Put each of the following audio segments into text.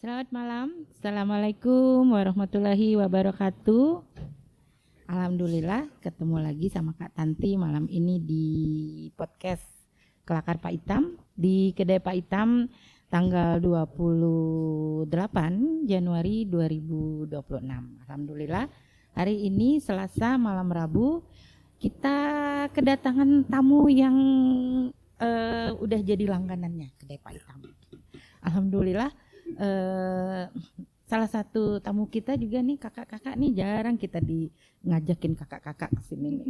Selamat malam. Assalamualaikum warahmatullahi wabarakatuh. Alhamdulillah ketemu lagi sama Kak Tanti malam ini di podcast Kelakar Pak Itam di Kedai Pak Itam tanggal 28 Januari 2026. Alhamdulillah hari ini Selasa malam Rabu kita kedatangan tamu yang udah jadi langganannya Kedai Pak Itam. Alhamdulillah salah satu tamu kita juga nih kakak-kakak nih, jarang kita ngajakin kakak-kakak ke sini nih.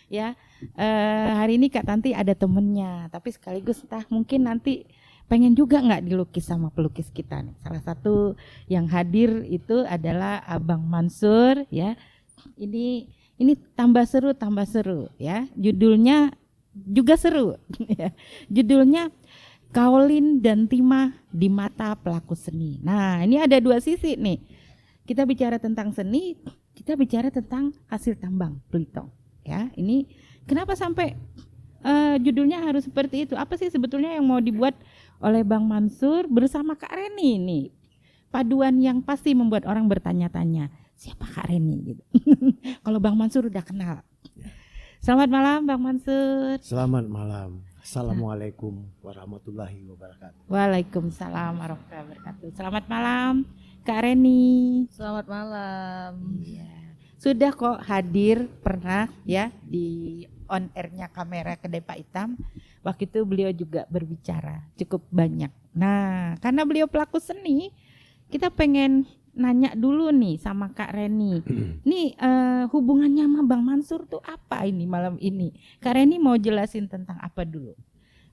Ya, hari ini Kak Tanti ada temennya, tapi sekaligus mungkin nanti pengen juga nggak dilukis sama pelukis kita nih. Salah satu yang hadir itu adalah Abang Mansur ya. Ini tambah seru ya. Judulnya juga seru ya. Judulnya Kaolin dan Timah di Mata Pelaku Seni. Nah, ini ada dua sisi nih. Kita bicara tentang seni, kita bicara tentang hasil tambang Pelitong. Ya, ini kenapa sampai judulnya harus seperti itu? Apa sih sebetulnya yang mau dibuat oleh Bang Mansur bersama Kak Reni ini? Paduan yang pasti membuat orang bertanya-tanya, siapa Kak Reni gitu. Kalau Bang Mansur udah kenal. Selamat malam Bang Mansur. Selamat malam. Assalamualaikum warahmatullahi wabarakatuh. Waalaikumsalam warahmatullahi wabarakatuh. Selamat malam Kak Reni. Selamat malam. Iya. Sudah kok hadir pernah ya di on airnya kamera Kedai Pak Itam. Waktu itu beliau juga berbicara cukup banyak. Nah, karena beliau pelaku seni, kita pengen nanya dulu nih sama Kak Reni. Nih hubungannya sama Bang Mansur tuh apa ini malam ini? Kak Reni mau jelasin tentang apa dulu?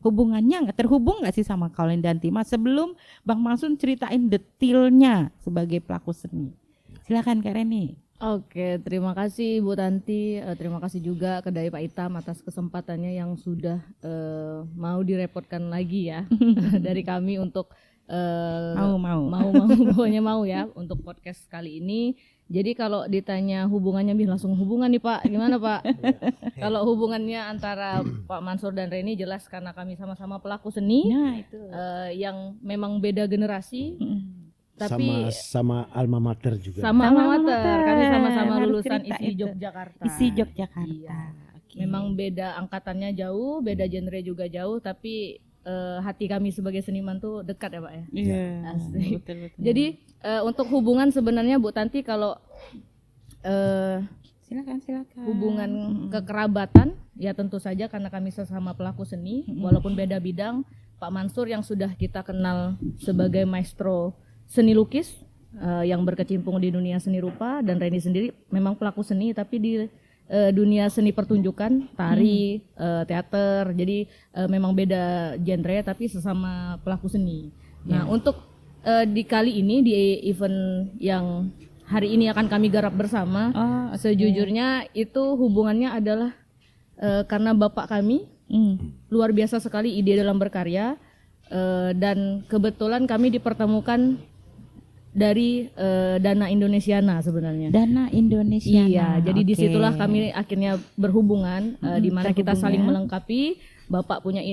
Hubungannya terhubung nggak sih sama Kaolin dan Timah sebelum Bang Mansur ceritain detailnya sebagai pelaku seni? Silakan Kak Reni. Oke, terima kasih Bu Tanti. Terima kasih juga Kedai Pak Itam atas kesempatannya yang sudah mau direpotkan lagi ya dari kami untuk mau pokoknya mau ya untuk podcast kali ini. Jadi kalau ditanya hubungannya langsung hubungan nih Pak, gimana Pak? Kalau hubungannya antara Pak Mansur dan Reni jelas karena kami sama-sama pelaku seni. Nah, itu. Yang memang beda generasi. Tapi sama alma mater juga. Sama alma mater. Kami sama-sama Harus lulusan cerita ISI itu. Yogyakarta. ISI Yogyakarta. Iya. Okay. Memang beda angkatannya jauh, beda genre juga jauh, tapi hati kami sebagai seniman tuh dekat ya Pak ya. Iya. Asli. Betul. Jadi untuk hubungan sebenarnya Bu Tanti kalau Silakan. hubungan kekerabatan ya tentu saja karena kami sesama pelaku seni walaupun beda bidang. Pak Mansur yang sudah kita kenal sebagai maestro seni lukis yang berkecimpung di dunia seni rupa, dan Reni sendiri memang pelaku seni tapi di dunia seni pertunjukan, tari, teater. Jadi memang beda genre tapi sesama pelaku seni. Nah, untuk di kali ini di event yang hari ini akan kami garap bersama, sejujurnya itu hubungannya adalah karena bapak kami luar biasa sekali ide dalam berkarya, dan kebetulan kami dipertemukan dari Dana Indonesiana sebenarnya. Dana Indonesiana. Iya, jadi disitulah kami akhirnya berhubungan, di mana kita saling melengkapi. Bapak punya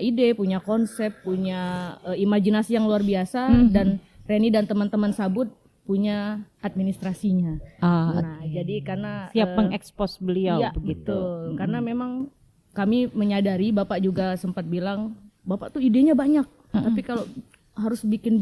ide, punya konsep, punya imajinasi yang luar biasa, dan Reni dan teman-teman Sabut punya administrasinya. Nah, jadi karena siap mengekspos beliau iya, begitu. Betul. Karena memang kami menyadari, Bapak juga sempat bilang, Bapak tuh idenya banyak, tapi kalau harus bikin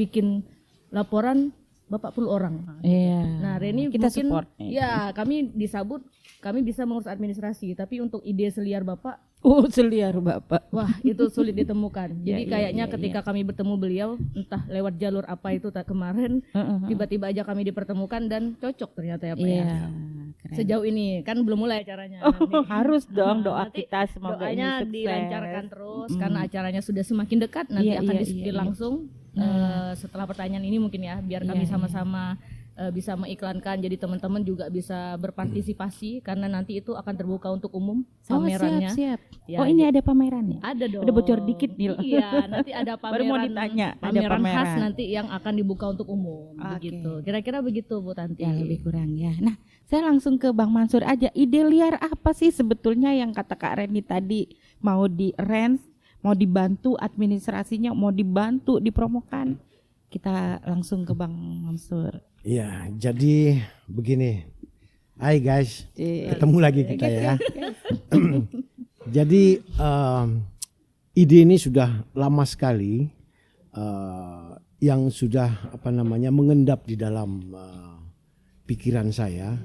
laporan Bapak perlu orang. Iya. Nah, Reni kita mungkin support. ya kami disabut, kami bisa mengurus administrasi, tapi untuk ide seliar Bapak, Seliar Bapak. wah itu sulit ditemukan. Jadi Iya, kayaknya iya, ketika kami bertemu beliau, entah lewat jalur apa itu kemarin, tiba-tiba aja kami dipertemukan dan cocok ternyata ya Pak ya. Keren. Sejauh ini kan belum mulai acaranya. Harus dong doa Nanti kita semoga doanya ini sukses. dilancarkan terus karena acaranya sudah semakin dekat, nanti akan di-spill langsung setelah pertanyaan ini mungkin ya, biar kami sama-sama bisa mengiklankan, jadi teman-teman juga bisa berpartisipasi karena nanti itu akan terbuka untuk umum pamerannya. Siap. Ya, ini ada pamerannya? Ada dong. Udah bocor dikit nih. Iya, nanti ada pameran. Baru mau ditanya, ada pameran khas pameran. nanti yang akan dibuka untuk umum. Begitu. Kira-kira begitu Bu Tanti. Ya lebih kurang ya. Nah, saya langsung ke Bang Mansur aja. Ide liar apa sih sebetulnya yang kata Kak Reni tadi, mau di range, mau dibantu administrasinya, mau dibantu dipromokan? kita langsung ke Bang Mansur. Ya, jadi begini. Hai guys, Iya. ketemu lagi kita ya. Jadi ide ini sudah lama sekali yang sudah mengendap di dalam pikiran saya,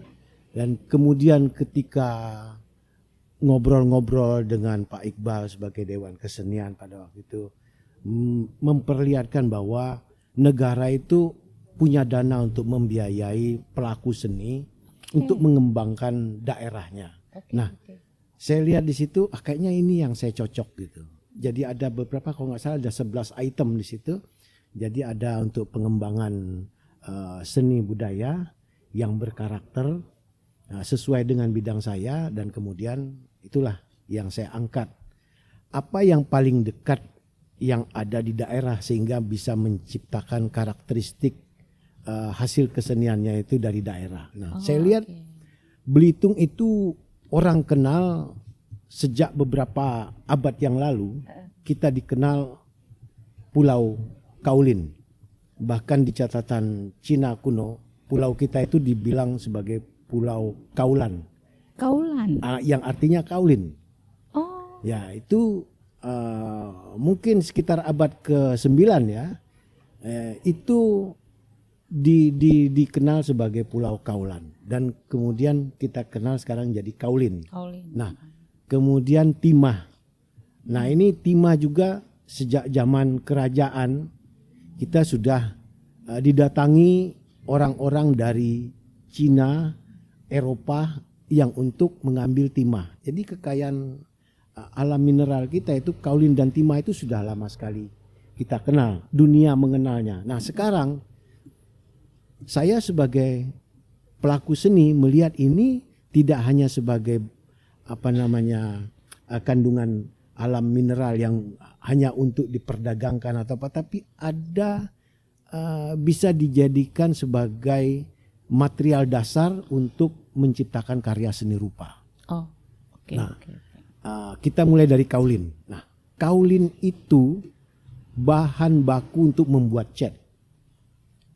dan kemudian ketika ngobrol-ngobrol dengan Pak Iqbal sebagai Dewan Kesenian pada waktu itu memperlihatkan bahwa negara itu punya dana untuk membiayai pelaku seni untuk mengembangkan daerahnya. Nah, saya lihat di situ kayaknya ini yang saya cocok gitu. Jadi ada beberapa, kalau nggak salah ada 11 item di situ. Jadi ada untuk pengembangan seni budaya yang berkarakter sesuai dengan bidang saya, dan kemudian itulah yang saya angkat. Apa yang paling dekat yang ada di daerah sehingga bisa menciptakan karakteristik hasil keseniannya itu dari daerah. Nah, saya lihat Belitung itu orang kenal sejak beberapa abad yang lalu. Kita dikenal Pulau Kaulin. Bahkan di catatan Cina kuno, pulau kita itu dibilang sebagai Pulau Kaulan. Kaulan. Yang artinya kaulin. Oh. Ya, itu mungkin sekitar abad ke-9 ya. Itu dikenal sebagai Pulau Kaulan, dan kemudian kita kenal sekarang jadi Kaulin. Nah, kemudian Timah. Nah, ini Timah juga sejak zaman kerajaan kita sudah didatangi orang-orang dari Cina, Eropa yang untuk mengambil timah. Jadi kekayaan alam mineral kita itu kaulin dan timah itu sudah lama sekali kita kenal, dunia mengenalnya. Nah, sekarang saya sebagai pelaku seni melihat ini tidak hanya sebagai kandungan alam mineral yang hanya untuk diperdagangkan atau apa, tapi ada bisa dijadikan sebagai material dasar untuk menciptakan karya seni rupa. Oh, oke. Nah, kita mulai dari kaulin. Nah, kaulin itu bahan baku untuk membuat cat.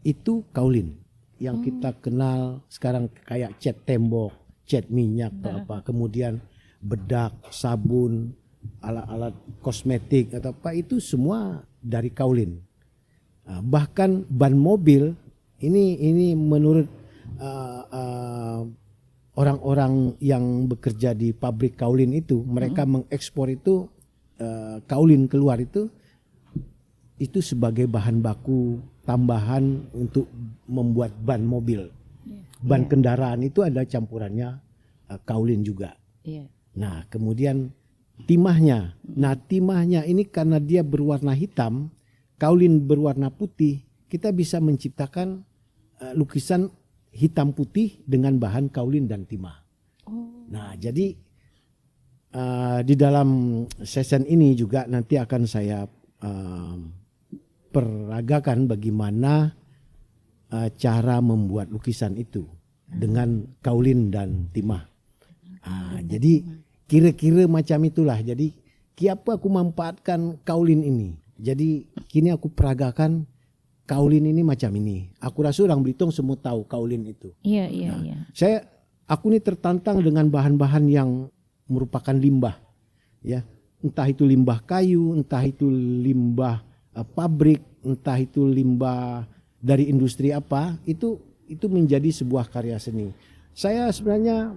Itu kaulin yang kita kenal sekarang kayak cat tembok, cat minyak atau apa, kemudian bedak, sabun, alat-alat kosmetik atau apa, itu semua dari kaulin. Bahkan ban mobil ini menurut orang-orang yang bekerja di pabrik kaulin itu, mereka mengekspor itu kaulin keluar itu sebagai bahan baku tambahan untuk membuat ban mobil. Ban kendaraan itu ada campurannya kaulin juga. Nah, kemudian timahnya. Nah, timahnya ini karena dia berwarna hitam, kaulin berwarna putih, kita bisa menciptakan lukisan hitam putih dengan bahan kaulin dan timah. Nah, jadi di dalam session ini juga nanti akan saya peragakan bagaimana cara membuat lukisan itu dengan kaulin dan timah. Jadi kira-kira macam itulah. Jadi kiapa aku manfaatkan kaulin ini. Jadi kini aku peragakan kaulin ini macam ini. Aku rasa orang Belitung semua tahu kaulin itu. Iya. Aku ini tertantang dengan bahan-bahan yang merupakan limbah. Ya, entah itu limbah kayu, entah itu limbah pabrik, entah itu limbah dari industri apa, itu menjadi sebuah karya seni. Saya sebenarnya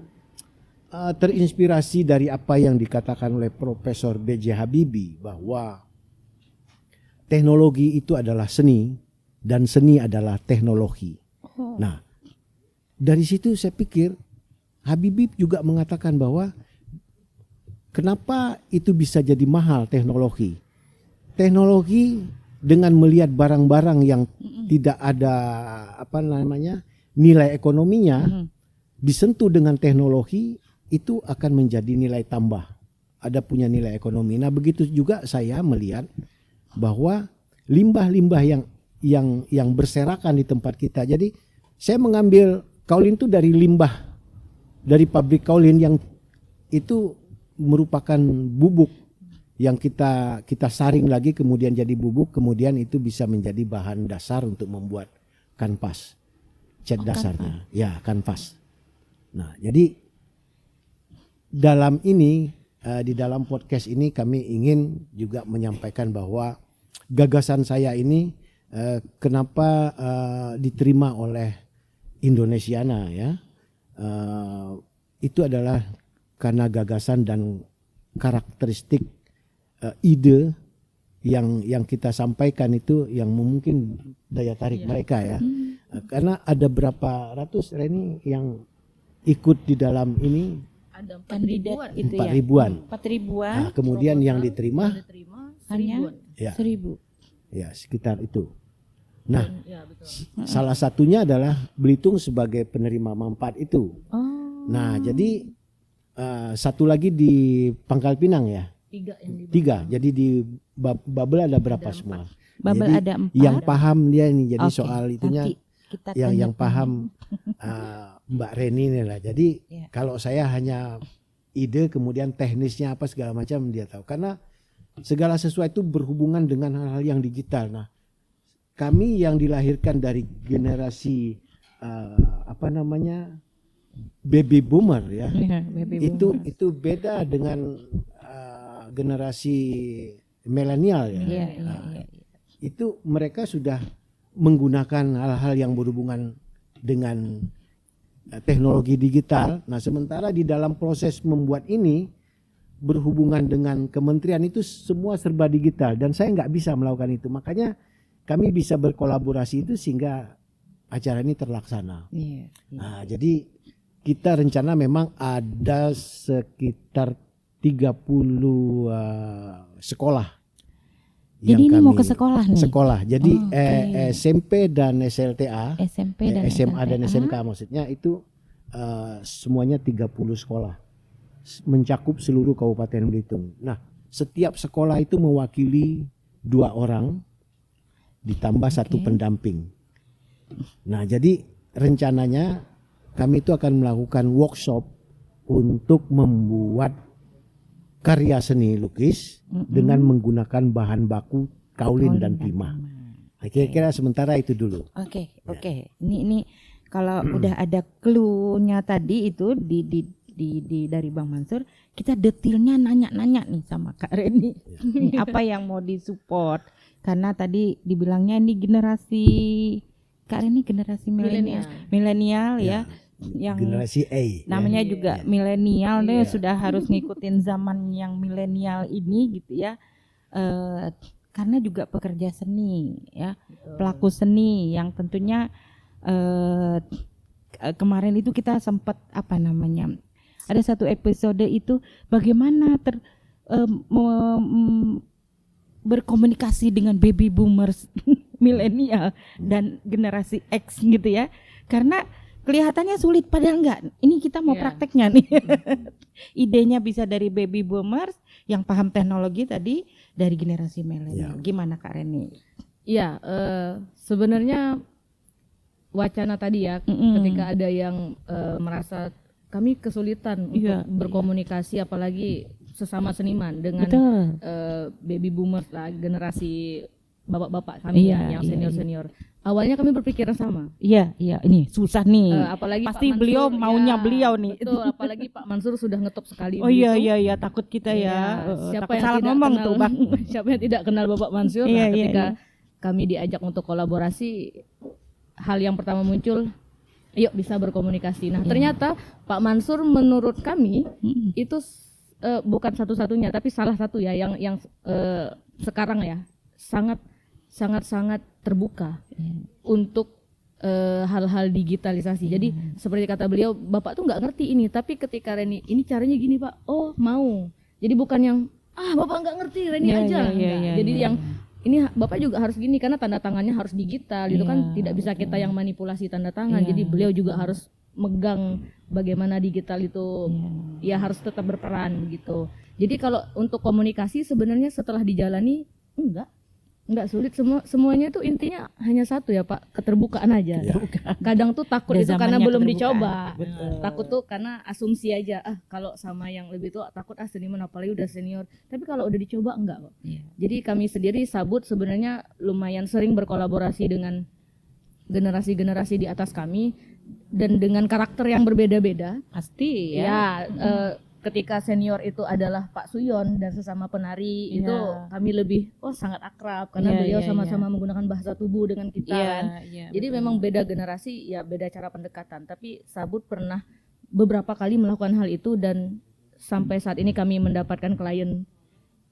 terinspirasi dari apa yang dikatakan oleh Profesor B.J. Habibie, bahwa teknologi itu adalah seni dan seni adalah teknologi. Nah, dari situ saya pikir Habibie juga mengatakan bahwa kenapa itu bisa jadi mahal teknologi. Teknologi dengan melihat barang-barang yang tidak ada nilai ekonominya, disentuh dengan teknologi itu akan menjadi nilai tambah, ada punya nilai ekonomi. Nah, begitu juga saya melihat bahwa limbah-limbah yang berserakan di tempat kita. Jadi saya mengambil kaulin itu dari limbah dari pabrik kaulin yang itu merupakan bubuk yang kita saring lagi kemudian jadi bubuk, kemudian itu bisa menjadi bahan dasar untuk membuat kanvas. Cat dasarnya. Ya, kanvas. Nah, jadi dalam ini di dalam podcast ini kami ingin juga menyampaikan bahwa gagasan saya ini kenapa diterima oleh Indonesiana ya. Itu adalah karena gagasan dan karakteristik ide yang kita sampaikan itu yang mungkin daya tarik mereka ya. Karena ada berapa ratus Reni yang ikut di dalam ini? Ada 4 Kandidat ribuan. itu 4 ya. ribuan. 4 ribuan. Nah, kemudian yang diterima Hanya ya, 1000. ya sekitar itu. Nah, Ya, betul. salah satunya adalah Belitung sebagai penerima manfaat itu. Oh. Nah, jadi satu lagi di Pangkal Pinang ya. 3 yang di Tiga. Jadi di Babel ada berapa Ada semua? Babel Jadi ada 4. yang paham dia ini. Jadi Oke, soal itunya nanti kita yang tanya-tanya. paham Mbak Reni ini lah. Jadi Ya. kalau saya hanya ide kemudian teknisnya apa segala macam dia tahu. Karena segala sesuatu berhubungan dengan hal-hal yang digital. Nah, kami yang dilahirkan dari generasi baby boomer ya. Iya, baby boomer. Itu beda dengan generasi milenial ya. Iya, Nah, iya. itu mereka sudah menggunakan hal-hal yang berhubungan dengan teknologi digital. Nah, sementara di dalam proses membuat ini berhubungan dengan kementerian itu semua serba digital dan saya nggak bisa melakukan itu. Makanya kami bisa berkolaborasi itu sehingga acara ini terlaksana. Iya. Nah, jadi kita rencana memang ada sekitar 30 sekolah. Jadi ini mau ke sekolah nih. Sekolah. Jadi Oh, oke. SMP dan SLTA, SMP dan SMA dan SLTA. SMK maksudnya itu semuanya 30 sekolah. Mencakup seluruh Kabupaten Belitung. Nah, setiap sekolah itu mewakili 2 orang ditambah 1 pendamping. Nah, jadi rencananya kami itu akan melakukan workshop untuk membuat karya seni lukis dengan menggunakan bahan baku kaulin dan timah. Nah, kira-kira sementara itu dulu. Oke. Ini kalau udah ada clue-nya tadi itu di dari Bang Mansur, kita detailnya nanya-nanya nih sama Kak Reni. Nih, apa yang mau disupport? Karena tadi dibilangnya ini generasi Kak Reni generasi milenial ya. Yang Generasi A. namanya juga milenial deh, Iya. sudah harus ngikutin zaman yang milenial ini gitu ya. Karena juga pekerja seni ya, pelaku seni yang tentunya kemarin itu kita sempat ada satu episode itu bagaimana berkomunikasi dengan baby boomers milenial dan generasi X gitu ya, karena kelihatannya sulit padahal enggak. Ini kita mau prakteknya nih. Idenya bisa dari baby boomers yang paham teknologi tadi, dari generasi milenial. Gimana Kak Reni? Iya, sebenarnya wacana tadi ya, ketika ada yang merasa kami kesulitan untuk berkomunikasi, apalagi sesama seniman dengan baby boomers lah, generasi bapak-bapak kami yang senior-senior. Awalnya kami berpikiran sama. Iya, ini susah nih. Apalagi pasti Pak Mansur, beliau maunya beliau nih. Betul, apalagi Pak Mansur sudah ngetop sekali. Oh iya, takut kita Siapa takut yang salah tidak ngomong kenal, tuh Bang. Siapa yang tidak kenal Bapak Mansur? Nah, ketika kami diajak untuk kolaborasi, hal yang pertama muncul, yuk bisa berkomunikasi. Nah, ternyata Pak Mansur menurut kami itu bukan satu-satunya, tapi salah satu ya yang sekarang ya sangat terbuka untuk hal-hal digitalisasi. Jadi seperti kata beliau, Bapak tuh nggak ngerti ini, tapi ketika Reni ini caranya gini Pak, oh mau. Jadi bukan yang Bapak nggak ngerti, Reni aja. Jadi yang ini Bapak juga harus gini karena tanda tangannya harus digital, itu kan tidak bisa kita yang manipulasi tanda tangan. Jadi beliau juga harus megang bagaimana digital itu ya harus tetap berperan begitu. Jadi kalau untuk komunikasi sebenarnya setelah dijalani enggak. Enggak sulit, semuanya itu intinya hanya satu ya Pak, keterbukaan aja. Iya. Kadang tuh takut Udah itu karena zamannya belum keterbukaan. dicoba. Betul. Takut tuh karena asumsi aja, kalau sama yang lebih tua takut seniman apalagi udah senior. Tapi kalau udah dicoba enggak kok. Iya. Jadi kami sendiri Sabut sebenarnya lumayan sering berkolaborasi dengan generasi-generasi di atas kami dan dengan karakter yang berbeda-beda. Pasti Ya, ya. ketika senior itu adalah Pak Suyon dan sesama penari Iya. itu kami lebih sangat akrab karena Iya, beliau iya, sama-sama menggunakan bahasa tubuh dengan kita kan. Iya, Jadi betul. memang beda generasi ya beda cara pendekatan. Tapi Sabut pernah beberapa kali melakukan hal itu dan sampai saat ini kami mendapatkan klien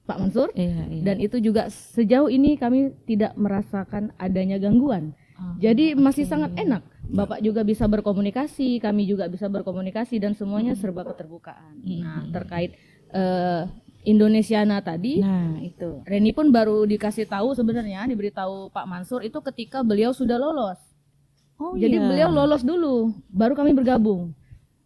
Pak Mansur Iya, iya. dan itu juga sejauh ini kami tidak merasakan adanya gangguan. Oh, Jadi masih oke. sangat enak. Bapak juga bisa berkomunikasi, kami juga bisa berkomunikasi dan semuanya serba keterbukaan. Nah, terkait Indonesiana tadi, Nah, itu. Reni pun baru dikasih tahu sebenarnya, diberitahu Pak Mansur itu ketika beliau sudah lolos. Oh, Jadi iya. beliau lolos dulu, baru kami bergabung.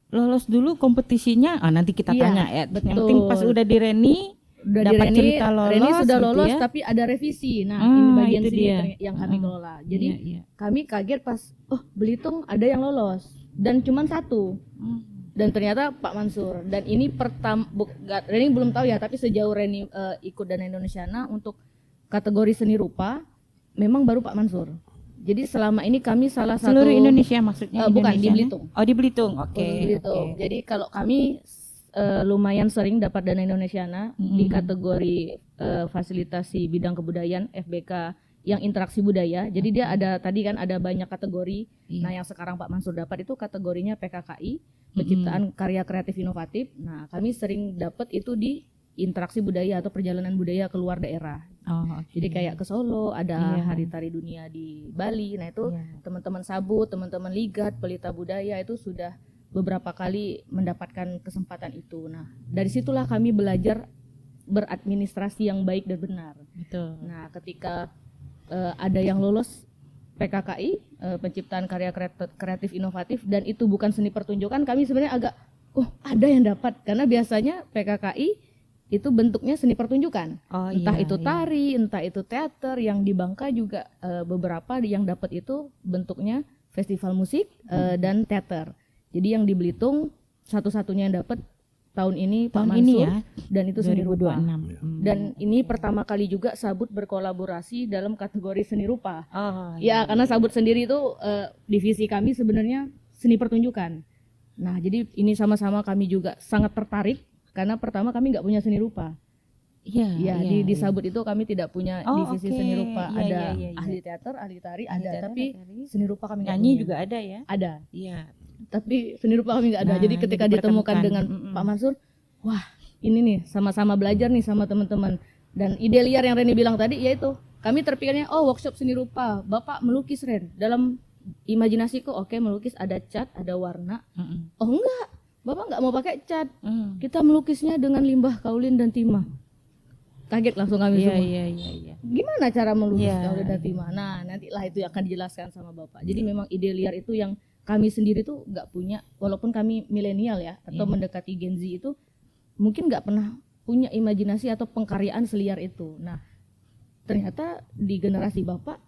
Lolos dulu kompetisinya. Nanti kita Iya, tanya ya. Yang betul. penting pas udah di Reni Udah dapat di cerita lolos Reni sudah gitu lolos ya. tapi ada revisi. Nah, Ah, ini bagian itu sini dia. yang kami kelola. Jadi Iya, iya. kami kaget pas Belitung ada yang lolos dan cuman satu. Dan ternyata Pak Mansur. Dan ini Reni belum tahu ya, tapi sejauh Reni ikut Dana Indonesiana untuk kategori seni rupa memang baru Pak Mansur. Jadi selama ini kami salah satu Seluruh Indonesia maksudnya? bukan, di Indonesianya? Belitung. Oh, di Belitung. Oke. Di Belitung. oke. Jadi kalau kami lumayan sering dapat Dana Indonesiana di kategori fasilitasi bidang kebudayaan FBK yang interaksi budaya. Jadi dia ada tadi kan ada banyak kategori. Iya. Nah, yang sekarang Pak Mansur dapat itu kategorinya PKKI, penciptaan karya kreatif inovatif. Nah, kami sering dapat itu di interaksi budaya atau perjalanan budaya keluar daerah. Oh, oke. Jadi kayak ke Solo, ada Iya. Hari Tari Dunia di Bali. Nah, itu Iya. teman-teman Sabut, teman-teman Ligat, Pelita Budaya itu sudah beberapa kali mendapatkan kesempatan itu. Nah, dari situlah kami belajar beradministrasi yang baik dan benar. Betul. Nah, ketika ada yang lolos PKKI, penciptaan karya kreatif inovatif, dan itu bukan seni pertunjukan, kami sebenarnya agak, ada yang dapat. Karena biasanya PKKI itu bentuknya seni pertunjukan. Oh, Entah iya, itu iya. tari, entah itu teater. Yang di Bangka juga beberapa yang dapat itu bentuknya festival musik dan teater. Jadi yang di Belitung satu-satunya yang dapat tahun ini Pak Tahun Mansur ini ya, dan itu seni rupa. 2026. Dan ini pertama kali juga Sabut berkolaborasi dalam kategori seni rupa. Oh, Ya, karena Sabut sendiri itu divisi kami sebenarnya seni pertunjukan. Nah, jadi ini sama-sama kami juga sangat tertarik karena pertama kami nggak punya seni rupa. Iya, Ya, iya, di iya. Sabut itu kami tidak punya Oh, divisi oke. seni rupa. Iya, Ada iya, iya, iya. ahli teater, ahli tari, Ahli ada, teater, tapi tari. seni rupa kami nggak Nyanyi punya. juga ada ya? Ada, Iya. tapi seni rupa kami nggak ada. Nah, Jadi ketika jadi ditemukan dipertemukan. dengan Pak Mansur, wah ini nih sama-sama belajar nih sama teman-teman. Dan ide liar yang Reni bilang tadi yaitu kami terpikirnya workshop seni rupa, Bapak melukis Ren. Dalam imajinasiku oke, melukis ada cat, ada warna. Oh enggak, Bapak nggak mau pakai cat. Kita melukisnya dengan limbah kaulin dan timah. Kaget langsung kami Iya, semua. iya. Gimana cara melukis Iya, kaulin dan iya. timah? Nah, nantilah itu akan dijelaskan sama Bapak. Jadi memang ide liar itu yang kami sendiri tuh nggak punya, walaupun kami milenial ya atau Iya. mendekati Gen Z itu mungkin nggak pernah punya imajinasi atau pengkaryaan seliar itu. Nah, ternyata di generasi Bapak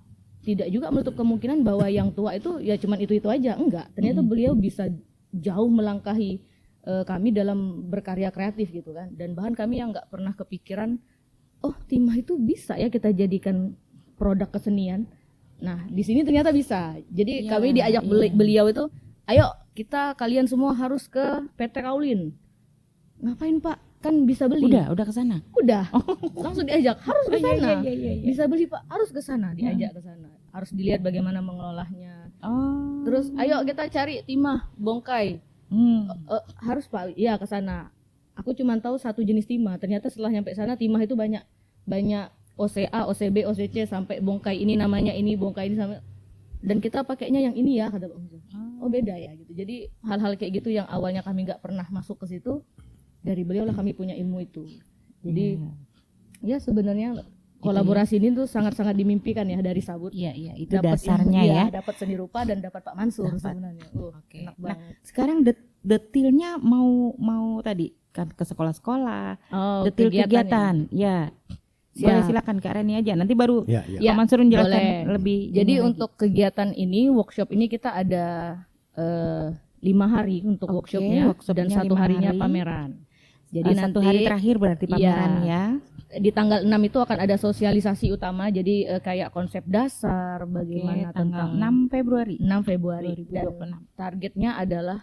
tidak juga menutup kemungkinan bahwa yang tua itu ya cuman itu aja. Enggak, ternyata beliau bisa jauh melangkahi kami dalam berkarya kreatif gitu kan. Dan bahkan kami yang nggak pernah kepikiran, timah itu bisa ya kita jadikan produk kesenian. Nah, di sini ternyata bisa. Jadi Iya, kami diajak iya. beliau itu, ayo kalian semua harus ke PT Kaulin. Ngapain Pak? Kan bisa beli. Udah ke sana. Udah. Langsung diajak, harus ke sana. Iya. Bisa beli Pak, harus ke sana, diajak ke sana. Harus dilihat bagaimana mengelolanya. Oh. Terus ayo kita cari timah, bongkai. Harus Pak, iya ke sana. Aku cuma tahu satu jenis timah. Ternyata setelah nyampe sana timah itu banyak OCA, OCB, OCC sampai bongkai ini namanya ini, bongkai ini sampai, dan kita pakainya yang ini ya kata Pak Mansur. Oh beda ya gitu. Jadi hal-hal kayak gitu yang awalnya kami nggak pernah masuk ke situ, dari beliau lah kami punya ilmu itu. Jadi ya sebenarnya kolaborasi ini tuh sangat-sangat dimimpikan ya dari Sabut. Iya, itu Dapat dasarnya ilmu, ya. Dapat seni rupa dan dapat Pak Mansur Dapat. sebenarnya. Oke. Enak Nah, banget. sekarang detailnya mau tadi kan ke sekolah-sekolah, Oh, detail kegiatan ya. kegiatan. Ya. Boleh Siap. silakan Kak Reni aja. Nanti baru Ya, ya. Ya, Pak Mansur menjelaskan boleh. lebih. Jadi ini lagi. untuk kegiatan ini, workshop ini kita ada 5 hari untuk Oke, workshopnya dan workshopnya 1 5 harinya hari. pameran. Jadi Eh, nanti 1 hari terakhir berarti Iya. pameran ya. di tanggal 6 itu akan ada sosialisasi utama. Jadi kayak konsep dasar bagaimana Oke, tanggal tentang 6 Februari 6 Februari dan 2026. targetnya adalah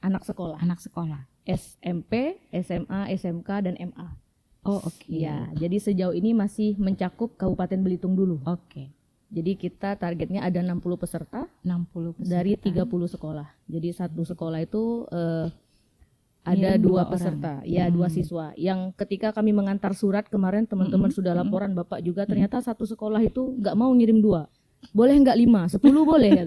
anak sekolah. Anak sekolah. SMP, SMA, SMK dan MA. Oh, oke. Ya, jadi sejauh ini masih mencakup Kabupaten Belitung dulu. Oke. Jadi kita targetnya ada 60 peserta 60 peserta. dari 30 sekolah. Jadi satu sekolah itu ada Ngirim 2 2 orang. peserta, ya 2 siswa. Yang ketika kami mengantar surat kemarin teman-teman sudah laporan, Bapak juga ternyata satu sekolah itu nggak mau ngirim 2. Boleh nggak 5, 10 boleh ya.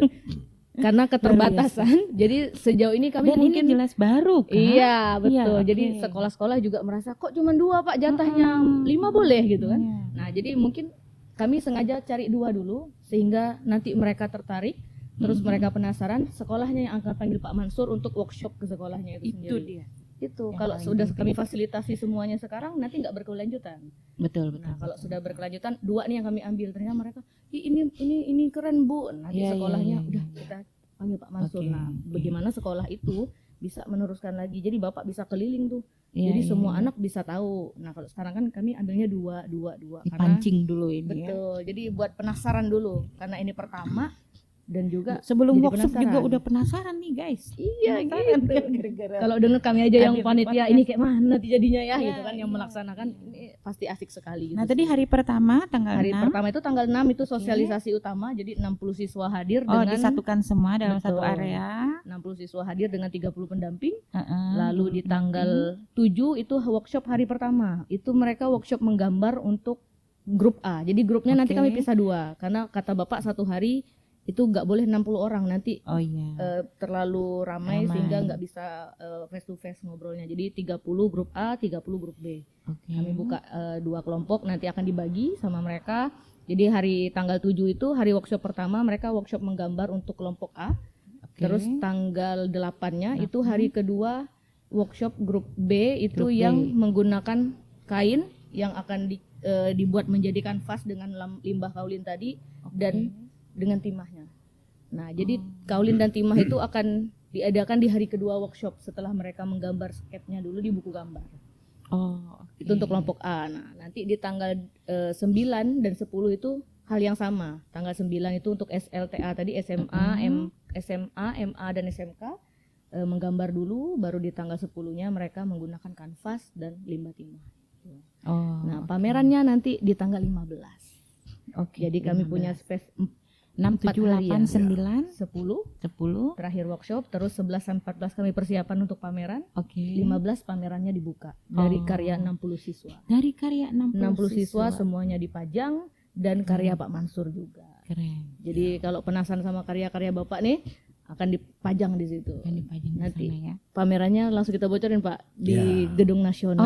Karena keterbatasan. Jadi sejauh ini kami Dan mungkin ini jelas baru kan? iya betul. Iya, Jadi oke. sekolah-sekolah juga merasa kok cuma 2 Pak jatahnya, 5 boleh gitu kan. Iya. Nah, jadi mungkin kami sengaja cari 2 dulu sehingga nanti mereka tertarik, terus mereka penasaran, sekolahnya yang akan panggil Pak Mansur untuk workshop ke sekolahnya itu Itu sendiri. dia. Itu Yang kalau paling sudah penting. kami fasilitasi semuanya sekarang nanti nggak berkelanjutan. Betul, betul. Nah, kalau sudah berkelanjutan 2 nih yang kami ambil, ternyata mereka "Ih, ini keren Bu." Nanti Iya, iya, sekolahnya iya, udah iya. kita panggil Pak Mansur. Oke, Nah, oke. bagaimana sekolah itu bisa meneruskan lagi. Jadi Bapak bisa keliling tuh. Iya, Jadi iya, semua iya. anak bisa tahu. Nah, kalau sekarang kan kami ambilnya 2 karena Dipancing dulu ini ya. betul. Jadi buat penasaran dulu karena ini pertama dan juga Sebelum jadi workshop juga penasaran. udah penasaran nih guys. Iya Penasaran gitu. kan gara-gara. Kalau dengar kami aja yang Hadir di panitia podcast. ini kayak mana nanti jadinya ya Iya, gitu kan yang iya, melaksanakan ini pasti asik sekali gitu. Nah, tadi sih. hari pertama tanggal Hari 6. pertama itu tanggal 6 itu sosialisasi utama, jadi 60 siswa hadir Oh, dengan disatukan semua dalam satu Betul. area. 60 siswa hadir dengan 30 pendamping. Heeh, Lalu di dulu tanggal 7 itu workshop hari pertama. Itu mereka workshop menggambar untuk grup A. Jadi grupnya nanti Oke. kami pisah 2 karena kata Bapak 1 hari itu nggak boleh 60 orang nanti Oh iya. terlalu ramai Ramai. sehingga nggak bisa face to face ngobrolnya. Jadi 30 grup A, 30 grup B. Oke. Kami buka 2 kelompok nanti akan dibagi sama mereka. Jadi hari tanggal 7 itu hari workshop pertama mereka workshop menggambar untuk kelompok A. Oke. Terus tanggal 8-nya itu hari kedua workshop grup B itu Grup B. yang menggunakan kain yang akan dibuat menjadi kanvas dengan limbah kaulin tadi dan dengan timahnya. Nah, jadi kaulin dan timah itu akan diadakan di hari kedua workshop setelah mereka menggambar sketnya dulu di buku gambar. Oh, oke. Itu untuk kelompok A. Nah, nanti di tanggal 9 dan 10 itu hal yang sama. Tanggal 9 itu untuk SLTA tadi SMA, SMA, MA dan SMK menggambar dulu, baru di tanggal 10-nya mereka menggunakan kanvas dan limbah timah. Oh. Nah, pamerannya nanti di tanggal 15. Oke. Jadi kami punya space 6, 7, 8, 9, 10 10. terakhir workshop, terus 11 sampai 14 kami persiapan untuk pameran. Oke. 15 pamerannya dibuka dari Oh. karya 60 siswa. Dari karya 60 siswa semuanya dipajang dan karya Pak Mansur juga. Keren. Jadi kalau penasaran sama karya-karya Bapak nih akan dipajang di situ. Yang dipajang di Nanti sana ya. pamerannya langsung kita bocorin Pak di Ya. Gedung Nasional.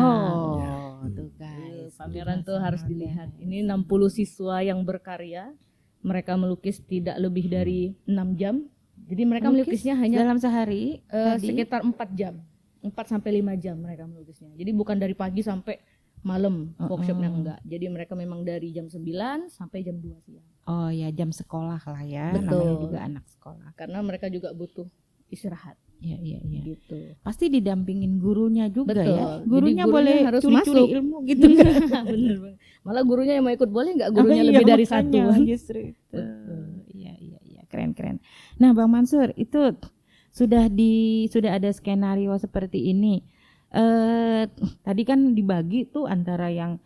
Oh, tuh guys. Pameran tuh harus dilihat. Ini 60 siswa yang berkarya. Mereka melukis tidak lebih dari 6 jam. Jadi mereka melukisnya hanya dalam sehari tadi? sekitar 4 jam. 4 sampai 5 jam mereka melukisnya. Jadi bukan dari pagi sampai malam workshopnya enggak. Jadi mereka memang dari jam 9 sampai jam 2 siang. Oh ya, jam sekolah lah ya. Betul. Namanya juga anak sekolah. Karena mereka juga butuh istirahat Iya, iya, iya. gitu. Pasti didampingin gurunya juga Betul. ya. Jadi Gurunya gurunya boleh harus curi-curi masuk. ilmu gitu. Bener banget. Malah gurunya yang mau ikut boleh nggak? Gurunya Oh, iya, lebih dari makanya, satu kan? Justru itu. Iya, iya, iya. Keren, keren. Nah, Bang Mansur, itu sudah ada skenario seperti ini. Tadi kan dibagi tuh antara yang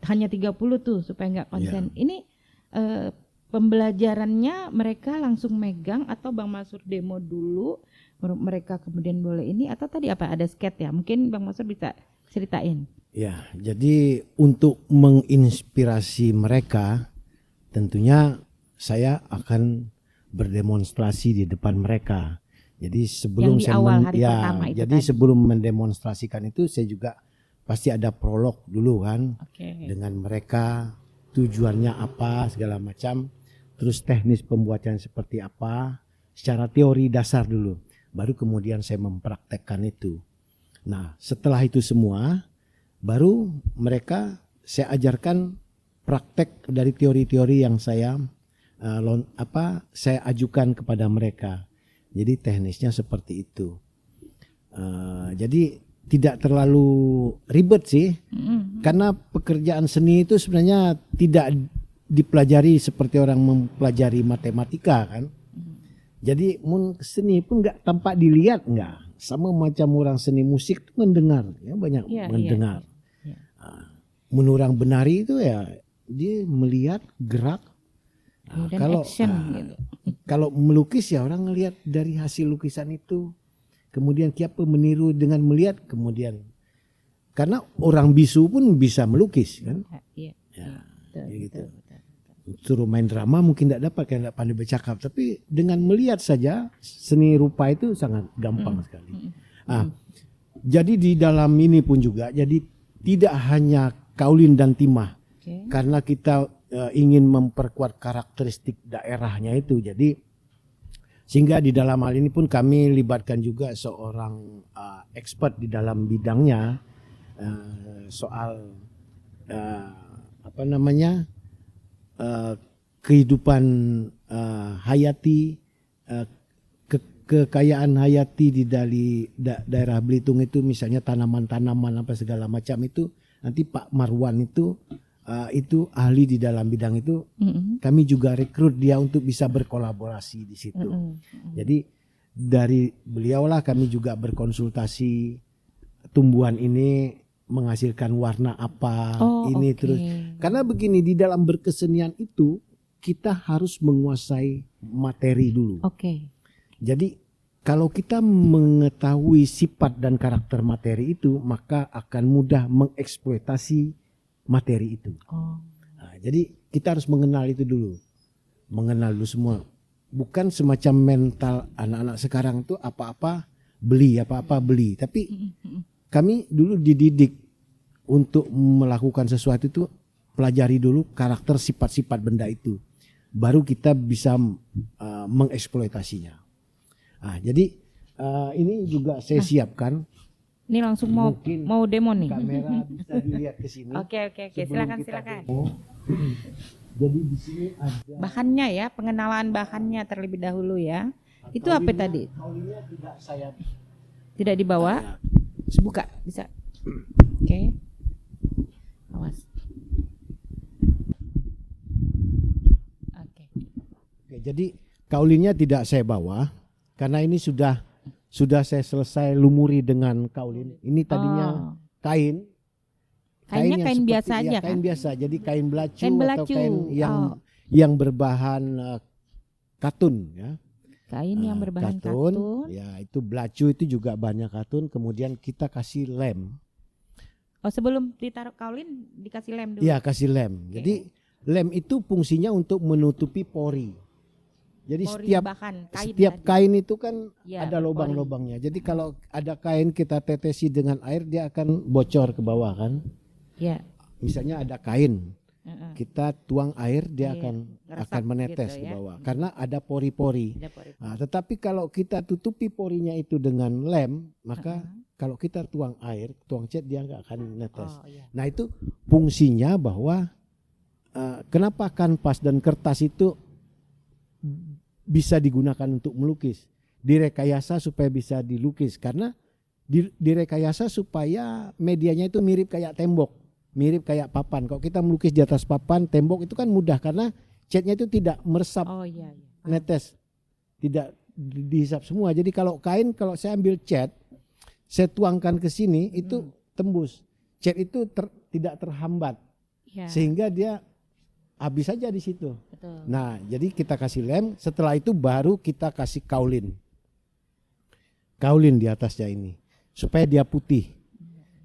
hanya 30 tuh supaya nggak konsen. Ini pembelajarannya mereka langsung megang atau Bang Mansur demo dulu, baru mereka kemudian boleh ini, atau tadi apa ada skate ya? Mungkin Bang Mansur bisa ceritain. Ya, jadi untuk menginspirasi mereka, tentunya saya akan berdemonstrasi di depan mereka. Jadi sebelum Yang di saya awal hari pertama itu jadi tadi. sebelum mendemonstrasikan itu saya juga pasti ada prolog dulu kan, Oke. dengan mereka tujuannya apa segala macam, terus teknis pembuatan seperti apa, secara teori dasar dulu, baru kemudian saya mempraktekkan itu. Nah, setelah itu semua baru mereka saya ajarkan praktek dari teori-teori yang saya saya ajukan kepada mereka. Jadi teknisnya seperti itu. Jadi tidak terlalu ribet sih, karena pekerjaan seni itu sebenarnya tidak dipelajari seperti orang mempelajari matematika kan. Jadi seni pun nggak tampak dilihat, nggak. Sama macam orang seni musik itu mendengar, ya banyak mendengar. Menurut orang benari itu ya dia melihat gerak. Kalau action gitu. Kalau melukis ya orang ngelihat dari hasil lukisan itu, kemudian siapa meniru dengan melihat, kemudian karena orang bisu pun bisa melukis kan. Iya. Gitu. Suruh main drama mungkin tidak dapat karena tidak pandai bercakap, tapi dengan melihat saja seni rupa itu sangat gampang sekali. Jadi di dalam ini pun juga, jadi tidak hanya kaulin dan timah, karena kita ingin memperkuat karakteristik daerahnya itu. Jadi sehingga di dalam hal ini pun kami libatkan juga seorang expert di dalam bidangnya, soal kehidupan hayati, kekayaan hayati di daerah Belitung itu, misalnya tanaman-tanaman apa segala macam itu. Nanti Pak Marwan itu ahli di dalam bidang itu. Kami juga rekrut dia untuk bisa berkolaborasi di situ. Jadi dari beliaulah kami juga berkonsultasi, tumbuhan ini menghasilkan warna apa, terus. Karena begini, di dalam berkesenian itu kita harus menguasai materi dulu. Jadi kalau kita mengetahui sifat dan karakter materi itu, maka akan mudah mengeksploitasi materi itu. Jadi kita harus mengenal itu dulu. Mengenal dulu semua. Bukan semacam mental anak-anak sekarang tuh apa-apa beli. Tapi kami dulu dididik untuk melakukan sesuatu itu, pelajari dulu karakter sifat-sifat benda itu. Baru kita bisa mengeksploitasinya. Jadi ini juga saya siapkan. Ini langsung mau demo nih. Kamera bisa dilihat ke sini. Oke, Sebelum kita silakan. demo. Jadi di sini ada Bahannya ya, pengenalan bahannya terlebih dahulu ya. Itu apa tadi? Kaulinya tidak saya Tidak dibawa? Buka, bisa. Oke. Awas. Oke. jadi kaulinnya tidak saya bawa karena ini sudah saya selesai lumuri dengan kaulin. Ini tadinya kain. Kainnya yang kain seperti- biasa aja kain kan? biasa. Jadi kain belacu, Kain atau belacu. kain yang berbahan katun ya. Kain yang berbahan katun. Ya, itu belacu itu juga banyak katun, kemudian kita kasih lem. Oh, sebelum ditaruh kaulin dikasih lem dulu. Iya, kasih lem. Jadi lem itu fungsinya untuk menutupi pori. Jadi Pori setiap bahan kain setiap tadi. kain itu kan Ya, ada lubang-lubangnya. Jadi kalau ada kain kita tetesi dengan air, dia akan bocor ke bawah kan. Ya. Misalnya ada kain, Heeh. kita tuang air, dia Iya, ngeresap akan menetes gitu ke ya. bawah karena ada pori-pori. Ada pori. Nah, tetapi kalau kita tutupi porinya itu dengan lem, maka kalau kita tuang air, tuang cat, dia nggak akan netes. Oh, iya. Nah, itu fungsinya bahwa kenapa kanvas dan kertas itu bisa digunakan untuk melukis, direkayasa supaya bisa dilukis, karena direkayasa supaya medianya itu mirip kayak tembok, mirip kayak papan. Kalau kita melukis di atas papan, tembok itu kan mudah karena catnya itu tidak meresap, Oh iya. netes, tidak dihisap semua. Jadi kalau kain, kalau saya ambil cat, saya tuangkan ke sini, itu tembus. Cat itu tidak terhambat, Ya, sehingga dia habis saja di situ. betul. Nah, jadi kita kasih lem, setelah itu baru kita kasih kaulin. Kaulin di atasnya ini, supaya dia putih.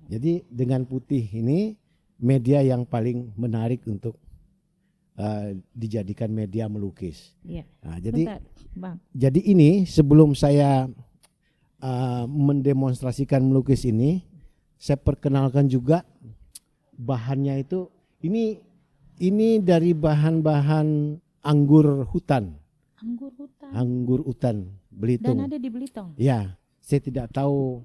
Jadi dengan putih ini, media yang paling menarik untuk dijadikan media melukis. Iya. Nah, jadi Bentar, Bang. jadi ini sebelum saya mendemonstrasikan melukis ini, saya perkenalkan juga bahannya itu. Ini dari bahan-bahan anggur hutan. Anggur hutan. Anggur hutan Belitung. Dan ada di Belitung. Ya, saya tidak tahu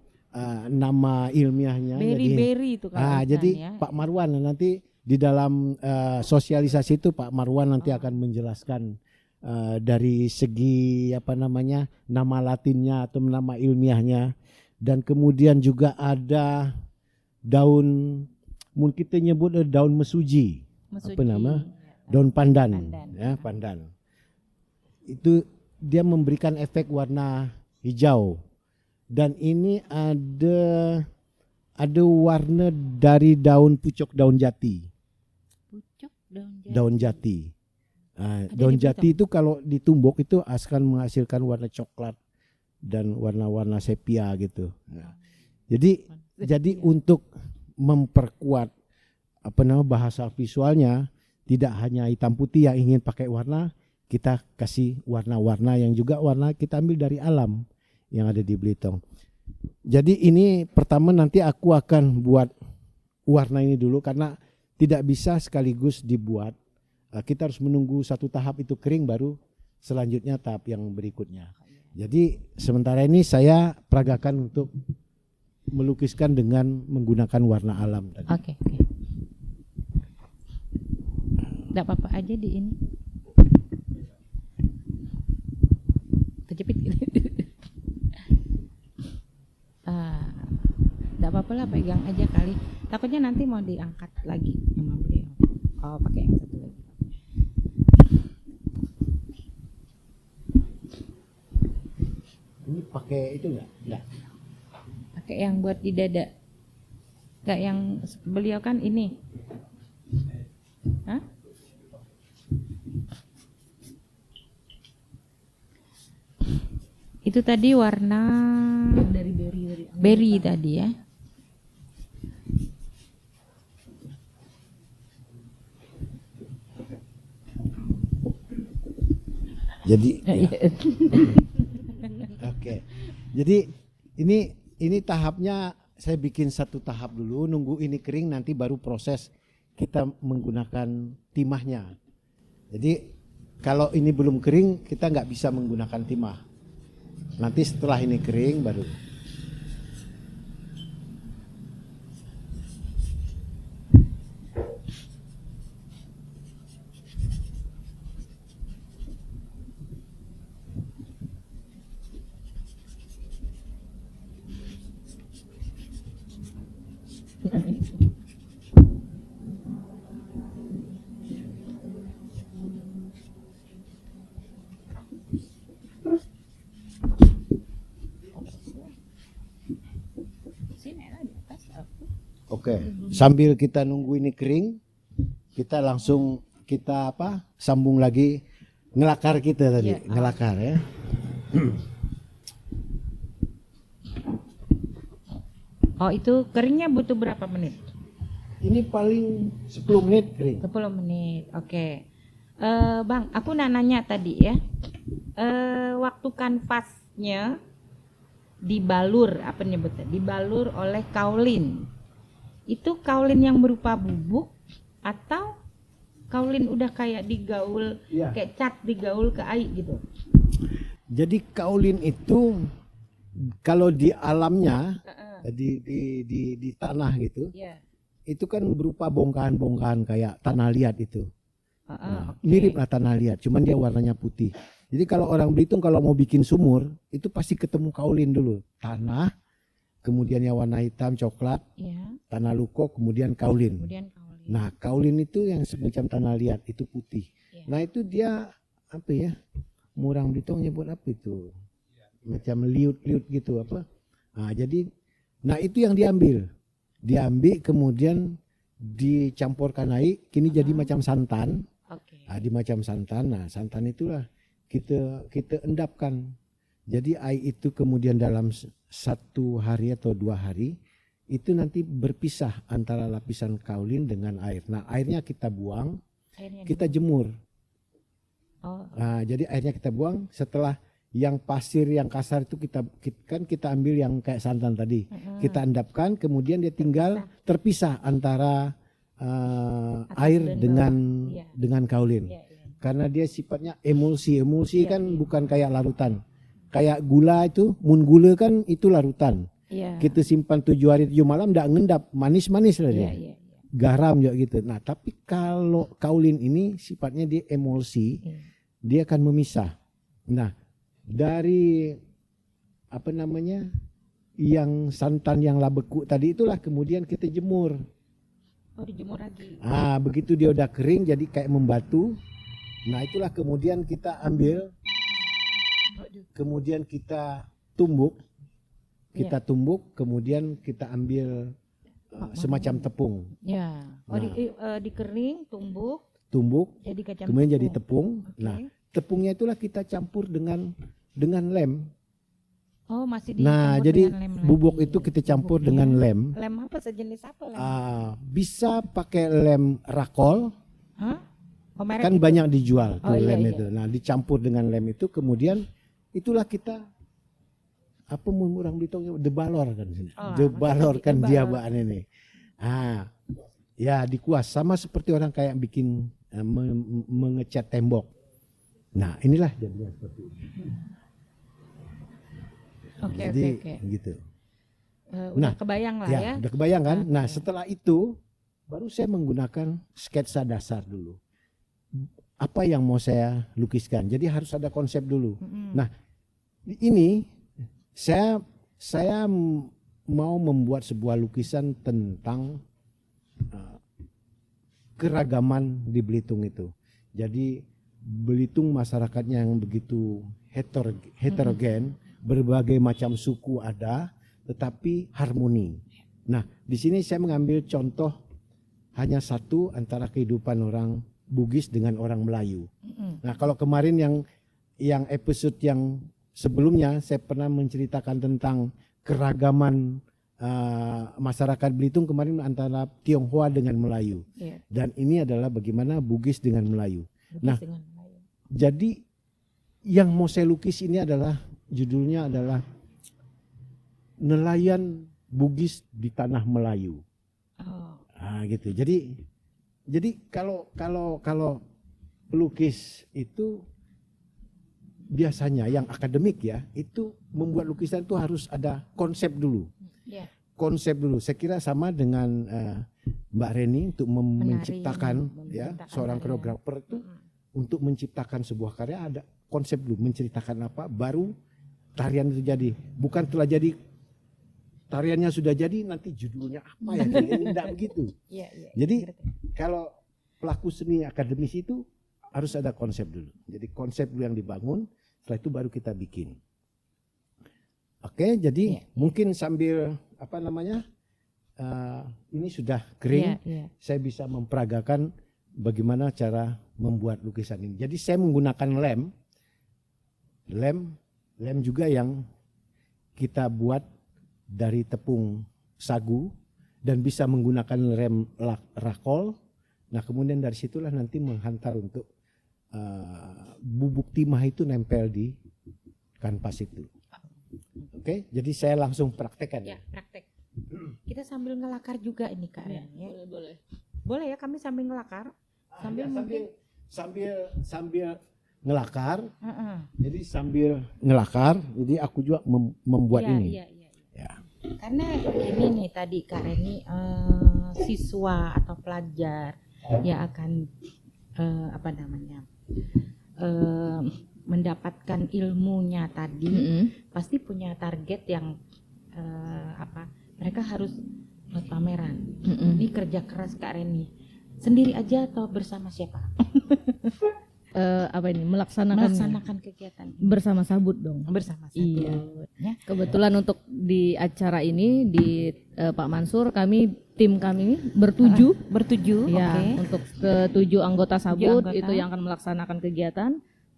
nama ilmiahnya. Berry itu kalau hutan jadi ya. Pak Marwan nanti di dalam sosialisasi itu Pak Marwan nanti akan menjelaskan dari segi apa namanya nama latinnya atau nama ilmiahnya, dan kemudian juga ada daun, mungkin kita nyebut daun mesuji, Mesuji. apa nama, daun pandan, Pandan. ya pandan. Itu dia memberikan efek warna hijau, dan ini ada warna dari daun pucuk daun jati. Pucuk daun jati. Daun jati. Ada Daun di jati itu kalau ditumbuk itu akan menghasilkan warna coklat dan warna-warna sepia gitu. Nah, jadi untuk memperkuat apa nama bahasa visualnya, tidak hanya hitam putih yang ingin pakai warna, kita kasih warna-warna yang juga warna kita ambil dari alam yang ada di Belitung. Jadi ini pertama nanti aku akan buat warna ini dulu karena tidak bisa sekaligus dibuat. Kita harus menunggu satu tahap itu kering baru selanjutnya tahap yang berikutnya. Jadi sementara ini saya peragakan untuk melukiskan dengan menggunakan warna alam tadi. Oke. Enggak apa-apa aja di ini. Kejepit gitu. Enggak apa-apa lah, pegang aja kali. Takutnya nanti mau diangkat lagi sama beliau. Oh, pakai yang satu lagi. Ini pakai itu enggak? Pakai yang buat di dada. Enggak, yang beliau kan ini. Hah? Itu tadi warna Dari berry tadi ya. Jadi Oke. Jadi ini tahapnya saya bikin satu tahap dulu, nunggu ini kering nanti baru proses kita menggunakan timahnya. Jadi kalau ini belum kering kita nggak bisa menggunakan timah. Nanti setelah ini kering baru. Oke, sambil kita nunggu ini kering, kita langsung sambung lagi ngelakar kita tadi, ngelakar ya. Oh, itu keringnya butuh berapa menit? Ini paling 10 menit kering. 10 menit. Oke. Bang, aku nanya tadi ya. Waktu kanvasnya dibalur, apa nyebutnya? Dibalur oleh kaulin. Itu kaulin yang berupa bubuk atau kaulin udah kayak digaul, kayak cat digaul ke air gitu? Jadi kaulin itu kalau di alamnya di tanah gitu, itu kan berupa bongkahan-bongkahan kayak tanah liat itu. Mirip lah tanah liat, cuman dia warnanya putih. Jadi kalau orang Belitung kalau mau bikin sumur itu pasti ketemu kaulin dulu, tanah, kemudian yang warna hitam coklat, tanah luko, kemudian kaulin. Nah kaulin itu yang semacam tanah liat itu putih. Nah itu dia apa ya? Orang Belitung nyebut apa itu? Macam liut-liut gitu apa? Nah jadi, nah itu yang diambil kemudian dicampurkan air, kini jadi macam santan. Nah, di macam santan. Nah santan itulah kita endapkan. Jadi air itu kemudian dalam 1 hari atau 2 hari itu nanti berpisah antara lapisan kaulin dengan air. Nah airnya kita buang, kita jemur. Nah jadi airnya kita buang, setelah yang pasir yang kasar itu kita ambil yang kayak santan tadi, kita endapkan, kemudian dia tinggal terpisah antara air dengan kaulin. Karena dia sifatnya emulsi kan bukan kayak larutan. Kayak gula itu, mun gula kan itu larutan. Kita simpan 7 hari 7 malam enggak ngendap, manis-manis lah dia. garam juga gitu. Nah, tapi kalau kaulin ini sifatnya dia emosi, dia akan memisah. Nah, dari apa namanya yang santan yang lah beku tadi itulah kemudian kita jemur. Oh, dijemur lagi. Begitu dia udah kering jadi kayak membatu. Nah, itulah kemudian kita ambil, kemudian kita tumbuk. Kita tumbuk, kemudian kita ambil semacam tepung. Ya. Oh, dikering, tumbuk, jadi kacang kemudian tepung. jadi tepung. Oke. Nah, tepungnya itulah kita campur dengan lem. Oh, masih Nah, dicampur jadi dengan lem bubuk lagi. itu kita campur Bubuknya. dengan lem. Lem apa, sejenis apa lem? Bisa pakai lem rakol, Hah? Oh, merek kan itu? banyak dijual tuh Oh, iya, lem iya. itu. Nah, dicampur dengan lem itu, kemudian itulah kita apa orang Belitung debalor kan sini. Oh, Debalor kan debalor. dia bahan ini. Ya dikuas sama seperti orang kayak bikin mengecat tembok. Nah, inilah jadinya seperti ini. Oke, Jadi oke. gitu. Udah Nah, kebayang lah ya. Udah kebayang kan? Nah, Oke. setelah itu baru saya menggunakan sketsa dasar dulu. Apa yang mau saya lukiskan? Jadi harus ada konsep dulu. Nah, ini saya mau membuat sebuah lukisan tentang keragaman di Belitung itu. Jadi Belitung masyarakatnya yang begitu heterogen, berbagai macam suku ada, tetapi harmoni. Nah, di sini saya mengambil contoh hanya satu antara kehidupan orang Bugis dengan orang Melayu. Nah, kalau kemarin yang episode yang sebelumnya saya pernah menceritakan tentang keragaman masyarakat Belitung kemarin antara Tionghoa dengan Melayu. Iya. Dan ini adalah bagaimana Bugis dengan Melayu. Bugis Nah, dengan Melayu. jadi yang mau saya lukis ini adalah judulnya adalah Nelayan Bugis di Tanah Melayu. Oh, Gitu. Jadi kalau pelukis itu biasanya yang akademik ya, itu membuat lukisan itu harus ada konsep dulu. iya. Konsep dulu. Saya kira sama dengan Mbak Reni untuk menciptakan ya menciptakan seorang karya. koreografer itu untuk menciptakan sebuah karya ada konsep dulu, menceritakan apa baru tarian itu jadi. Bukan telah jadi tariannya sudah jadi nanti judulnya apa ya? Tidak begitu. Iya, iya. Jadi ngerti. kalau pelaku seni akademis itu harus ada konsep dulu. Jadi konsep dulu yang dibangun, setelah itu baru kita bikin. Oke, jadi mungkin sambil apa namanya ini sudah kering, Iya. saya bisa memperagakan bagaimana cara membuat lukisan ini. Jadi saya menggunakan lem juga yang kita buat dari tepung sagu dan bisa menggunakan lem rakol. Nah, kemudian dari situlah nanti menghantar untuk bubuk timah itu nempel di kanvas itu. Oke, jadi saya langsung praktekkan. Ya, praktek. Kita sambil ngelakar juga ini Kak Ren, ya. Boleh. Boleh ya kami sambil ngelakar? Sambil mungkin sambil ngelakar. Heeh. Jadi sambil ngelakar, jadi aku juga membuat Iya, ini. iya. Ya. Karena ini nih tadi Kak Reni siswa atau pelajar yang akan apa namanya mendapatkan ilmunya tadi pasti punya target yang apa mereka harus buat pameran. Ini kerja keras Kak Reni sendiri aja atau bersama siapa? Apa ini melaksanakan kegiatan bersama Sabut dong. bersama Iya. ya. Kebetulan untuk di acara ini di Pak Mansur tim kami bertujuh. Bertujuh, Ya, oke. untuk ketujuh anggota Sabut anggota. itu yang akan melaksanakan kegiatan.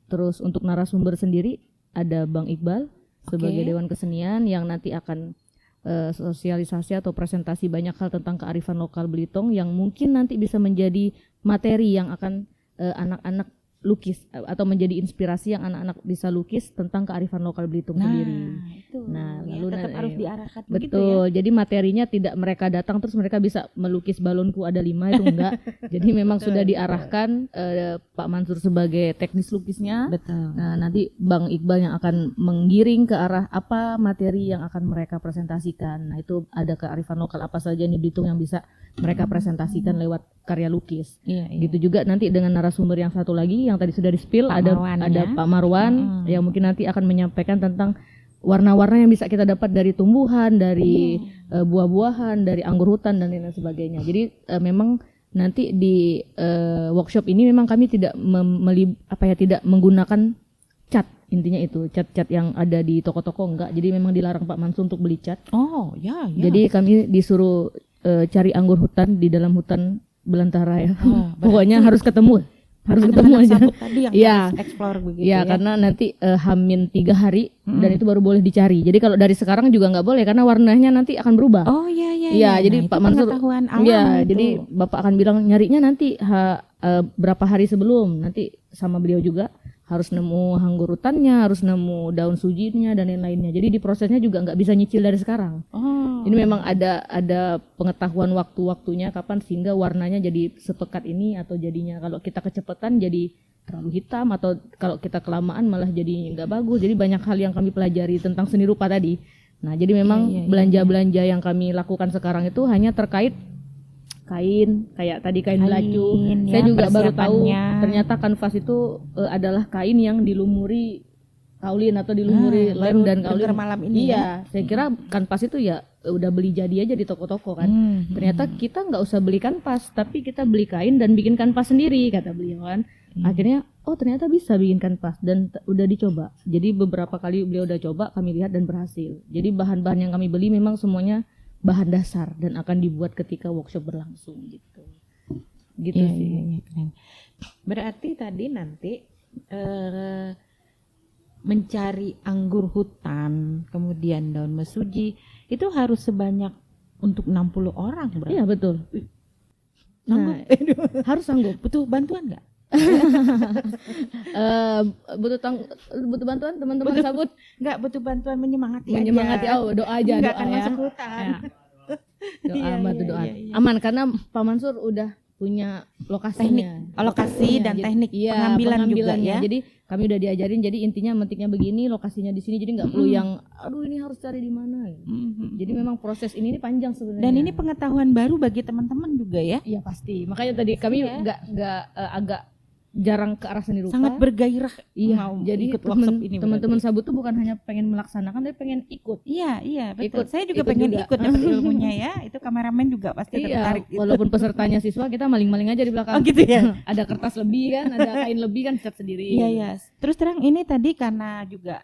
Terus untuk narasumber sendiri ada Bang Iqbal sebagai Oke. Dewan Kesenian yang nanti akan sosialisasi atau presentasi banyak hal tentang kearifan lokal Belitung yang mungkin nanti bisa menjadi materi yang akan anak-anak lukis atau menjadi inspirasi yang anak-anak bisa lukis tentang kearifan lokal Belitung sendiri. Itu. Nah, Ya, lalu tetap harus diarahkan begitu ya. Betul. Jadi materinya tidak mereka datang terus mereka bisa melukis balonku ada 5 itu enggak. Jadi memang sudah diarahkan Pak Mansur sebagai teknis lukisnya. Betul. Nah, nanti Bang Iqbal yang akan menggiring ke arah apa materi yang akan mereka presentasikan. Nah, itu ada kearifan lokal apa saja nih Belitung yang bisa mereka presentasikan lewat karya lukis. Iya, iya. Gitu juga nanti dengan narasumber yang satu lagi yang tadi sudah di-spill Pak ada Marwan, ya. Pak Marwan yang mungkin nanti akan menyampaikan tentang warna-warna yang bisa kita dapat dari tumbuhan, dari buah-buahan, dari anggur hutan dan lain sebagainya. Jadi memang nanti di workshop ini memang kami tidak tidak menggunakan cat, intinya itu cat-cat yang ada di toko-toko enggak. Jadi memang dilarang Pak Mansur untuk beli cat. Oh, ya, ya. Jadi kami disuruh cari anggur hutan di dalam hutan belantara ya. Oh, Pokoknya harus ketemu. Harus ketemu Anak-anak aja. sabut tadi yang Iya. harus explore begitu Ya, ya. karena nanti Hamin 3 hari dan itu baru boleh dicari. Jadi kalau dari sekarang juga nggak boleh karena warnanya nanti akan berubah. Oh, iya, iya. Iya, iya. jadi Nah, Pak itu Mansur pengetahuan alam Iya, itu. jadi Bapak akan bilang nyarinya nanti berapa hari sebelum. Nanti sama beliau juga harus nemu anggur hutannya, harus nemu daun sujinya dan lain-lainnya. Jadi di prosesnya juga nggak bisa nyicil dari sekarang. Oh. Ini memang ada pengetahuan waktu-waktunya kapan sehingga warnanya jadi sepekat ini atau jadinya kalau kita kecepatan jadi terlalu hitam atau kalau kita kelamaan malah jadi nggak bagus. Jadi banyak hal yang kami pelajari tentang seni rupa tadi. Nah, jadi memang belanja-belanja yang kami lakukan sekarang itu hanya terkait kain, kayak tadi kain belacu. ya, Saya juga baru tahu persiapannya. ternyata kanvas itu adalah kain yang dilumuri kaulin atau dilumuri lem baru dan dengar kaulin. malam ini Iya, saya kira kanvas itu ya udah beli jadi aja di toko-toko kan. Ternyata kita nggak usah beli kanvas, tapi kita beli kain dan bikin kanvas sendiri kata beliau kan. Akhirnya oh ternyata bisa bikin kanvas dan udah dicoba. Jadi beberapa kali beliau udah coba, kami lihat dan berhasil. Jadi bahan-bahan yang kami beli memang semuanya bahan dasar dan akan dibuat ketika workshop berlangsung gitu. Gitu Iya, sih. iya, iya, keren. Berarti tadi nanti mencari anggur hutan, kemudian daun mesuji, itu harus sebanyak untuk 60 orang berarti. Iya betul. Sanggup? Harus sanggup. Butuh bantuan nggak? Butuh bantuan teman-teman sabut Nggak butuh bantuan menyemangati menyemangati aja. doa aja Nggak doa akan ya. masuk hutan. Ya. Doa Iya, bantu iya, doa. iya, iya. Aman karena Pak Mansur udah punya lokasinya. Lokasi dan Jadi- teknik iya, pengambilan juga pengambilannya. ya. Jadi kami udah diajarin jadi intinya metiknya begini, lokasinya di sini jadi nggak perlu yang aduh ini harus cari di mana. Jadi memang proses ini panjang sebenarnya. Dan ini pengetahuan baru bagi teman-teman juga ya. iya pasti. Makanya tadi kami Iya. nggak agak jarang ke arah seni rupa. Sangat bergairah Iya, mau jadi ikut workshop ini. teman-teman sabut tuh bukan hanya pengen melaksanakan tapi pengen ikut. Iya, iya, betul. Ikut- Saya juga ikut pengen juga. ikut dapat ilmunya ya. Itu kameramen juga pasti Iya, tertarik gitu. walaupun pesertanya siswa kita maling-maling aja di belakang. Oh gitu ya. Ada kertas lebih kan, ada kain lebih kan cat sendiri. Iya, iya. Terus terang ini tadi karena juga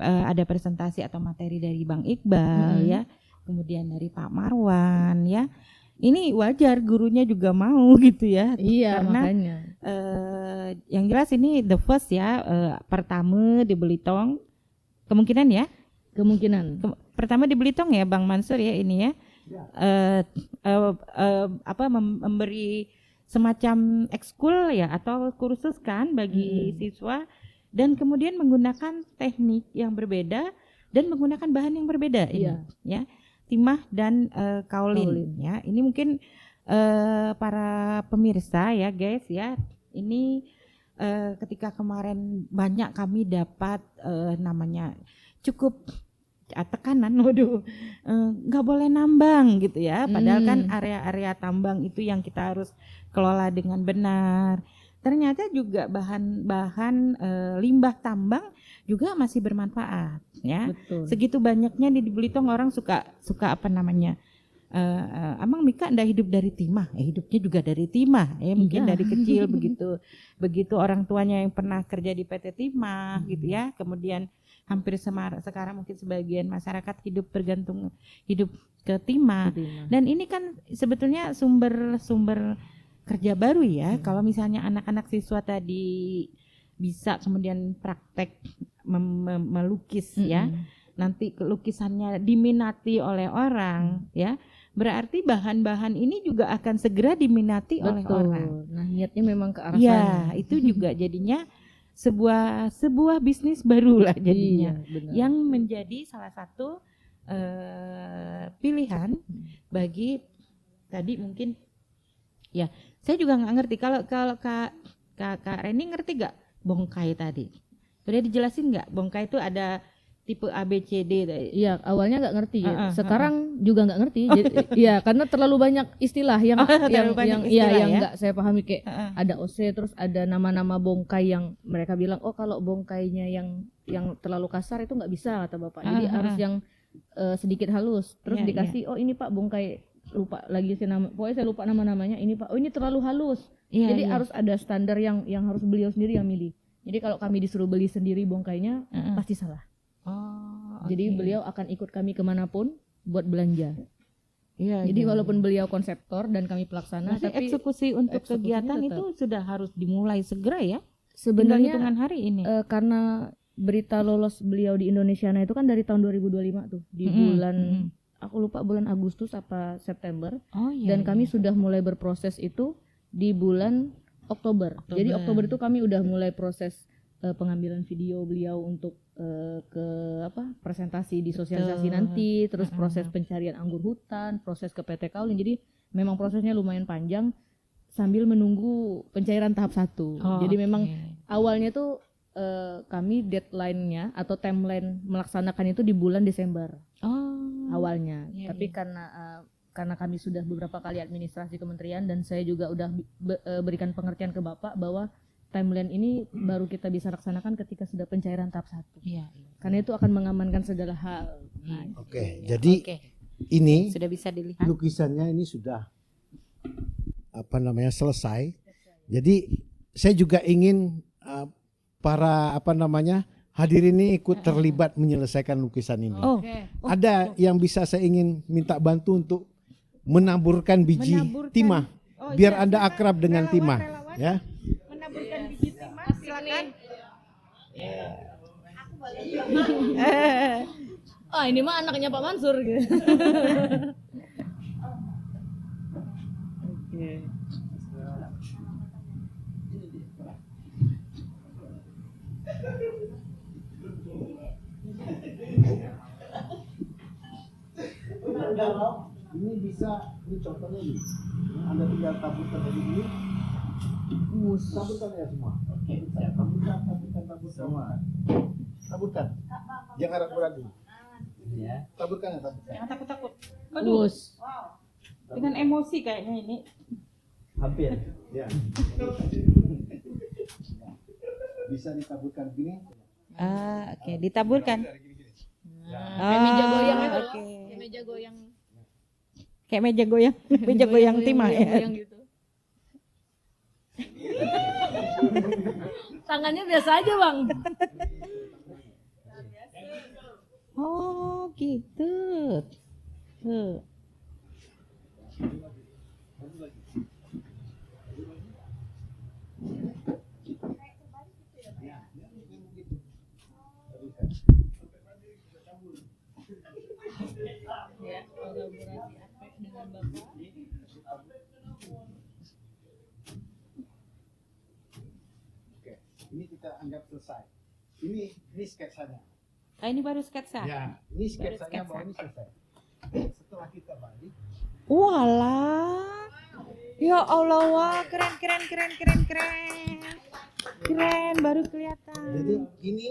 ada presentasi atau materi dari Bang Iqbal ya. Kemudian dari Pak Marwan ya. Ini wajar gurunya juga mau gitu ya. Iya, Karena makanya. yang jelas ini the first ya, pertama di Belitung kemungkinan ya. Kemungkinan. Pertama di Belitung ya Bang Mansur ya ini ya. Memberi semacam ekskul ya atau kursus kan bagi siswa dan kemudian menggunakan teknik yang berbeda dan menggunakan bahan yang berbeda ini Iya. ya. Timah dan kaulin Kaulin. ya. Ini mungkin para pemirsa ya guys ya. Ini ketika kemarin banyak kami dapat namanya cukup tekanan, waduh, nggak boleh nambang gitu ya. Padahal kan area-area tambang itu yang kita harus kelola dengan benar. Ternyata juga bahan-bahan limbah tambang juga masih bermanfaat ya. Betul. Segitu banyaknya di Belitung orang suka apa namanya? Amang Mika ndak hidup dari timah, hidupnya juga dari timah, mungkin Iya. dari kecil begitu orang tuanya yang pernah kerja di PT Timah gitu ya, kemudian hampir sekarang mungkin sebagian masyarakat hidup ke timah, dan ini kan sebetulnya sumber kerja baru ya, kalau misalnya anak-anak siswa tadi bisa kemudian praktek melukis ya, nanti lukisannya diminati oleh orang ya, berarti bahan-bahan ini juga akan segera diminati oleh orang. Nah, niatnya memang ke arah Ya, sana. itu juga jadinya sebuah bisnis baru lah jadinya, Iya, benar. yang menjadi salah satu pilihan bagi tadi mungkin ya. Saya juga nggak ngerti kalau Kak Reni ngerti gak bongkai tadi? Sudah dijelasin nggak bongkai itu ada tipe A, B, C, D? Iya, awalnya nggak ngerti ya. Heeh, Sekarang juga nggak ngerti. Jadi, iya, karena terlalu banyak istilah yang terlalu banyak istilah yang ya. nggak saya pahami, kayak Heeh. ada OC, terus ada nama-nama bongkai yang mereka bilang, oh kalau bongkainya yang terlalu kasar itu nggak bisa, kata Bapak. Jadi harus yang sedikit halus. Terus Iya, dikasih, oh ini Pak bongkai, lupa lagi sih nama, pokoknya saya lupa nama-namanya. Ini Pak, oh ini terlalu halus. Iya, Jadi iya. harus ada standar yang harus beliau sendiri yang milih. Jadi kalau kami disuruh beli sendiri bongkainya pasti salah. Oh, Jadi oke. beliau akan ikut kami kemanapun buat belanja. Iya, Jadi iya. walaupun beliau konseptor dan kami pelaksana, Berarti tapi eksekusi untuk eksekusinya kegiatan tetap. itu sudah harus dimulai segera ya? Tinggal sebenarnya hitungan hari ini. karena berita lolos beliau di Indonesiana itu kan dari tahun 2025 tuh, di bulan aku lupa bulan Agustus apa September, Oh iya. dan kami sudah mulai berproses itu di bulan Oktober. Jadi Oktober itu kami udah mulai proses pengambilan video beliau untuk ke presentasi di sosialisasi nanti, terus proses pencarian anggur hutan, proses ke PT Kaulin. Jadi memang prosesnya lumayan panjang sambil menunggu pencairan tahap 1. Oh, Jadi memang oke. awalnya tuh kami deadline-nya atau timeline melaksanakan itu di bulan Desember Oh. awalnya. Iya, Tapi iya. karena kami sudah beberapa kali administrasi kementerian dan saya juga udah berikan pengertian ke Bapak bahwa timeline ini baru kita bisa laksanakan ketika sudah pencairan tahap 1. Iya. Karena itu akan mengamankan segala hal. Nah, Oke, jadi Oke. ini Sudah bisa dilihat. lukisannya ini sudah selesai. Jadi saya juga ingin para hadirin ini ikut terlibat menyelesaikan lukisan ini. Oh, Ada yang bisa saya ingin minta bantu untuk menaburkan biji Menaburkan. timah, Oh, biar iya, Anda silakan. akrab dengan Relawan, timah, relawan. ya. menaburkan biji timah, silakan. ini mah anaknya Pak Mansur gitu. Ini bisa, ini contohnya ini. Anda tinggal taburkan dari ini. Taburkan ya semua. Taburkan semua. Taburkan. Jangan ragu-ragu. Taburkan ya, taburkan. Jangan takut-takut. Terus Dengan emosi kayaknya ini. Hampir. Ya. Bisa ditaburkan gini. Oke, ditaburkan. kayak meja goyang itu loh. oke. Kayak meja goyang. Kayak meja goyang, meja goyang timah ya. Goyang gitu. Tangannya biasa aja, Bang. Oh, gitu. Tuh. Ya, kolaborasi Apek dengan Bapak. Oke, ini kita anggap selesai. Ini sketsanya. Ah, ini baru sketsa. Ya, ini sketsanya sketsa. bahwa ini selesai. Setelah kita balik, Walah. Ya Allah, wah, keren. Keren, baru kelihatan. jadi ini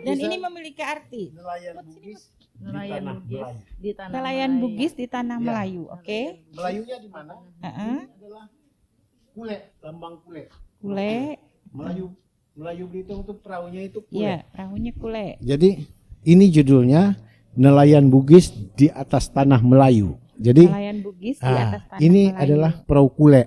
Dan lukisan ini memiliki arti. nelayan Bugis di Nelayan tanah Bugis Melayu. di tanah Nelayan Melayu. Bugis di tanah Ya. Melayu, oke? Melayunya di mana? Heeh. Ini adalah kule, lambang kule. Kule, Melayu Belitung itu perahunya itu kule. iya, perahunya kule. Jadi ini judulnya Nelayan Bugis di atas tanah Melayu. Jadi Nelayan Bugis di atas tanah ini Melayu. adalah perahu kule.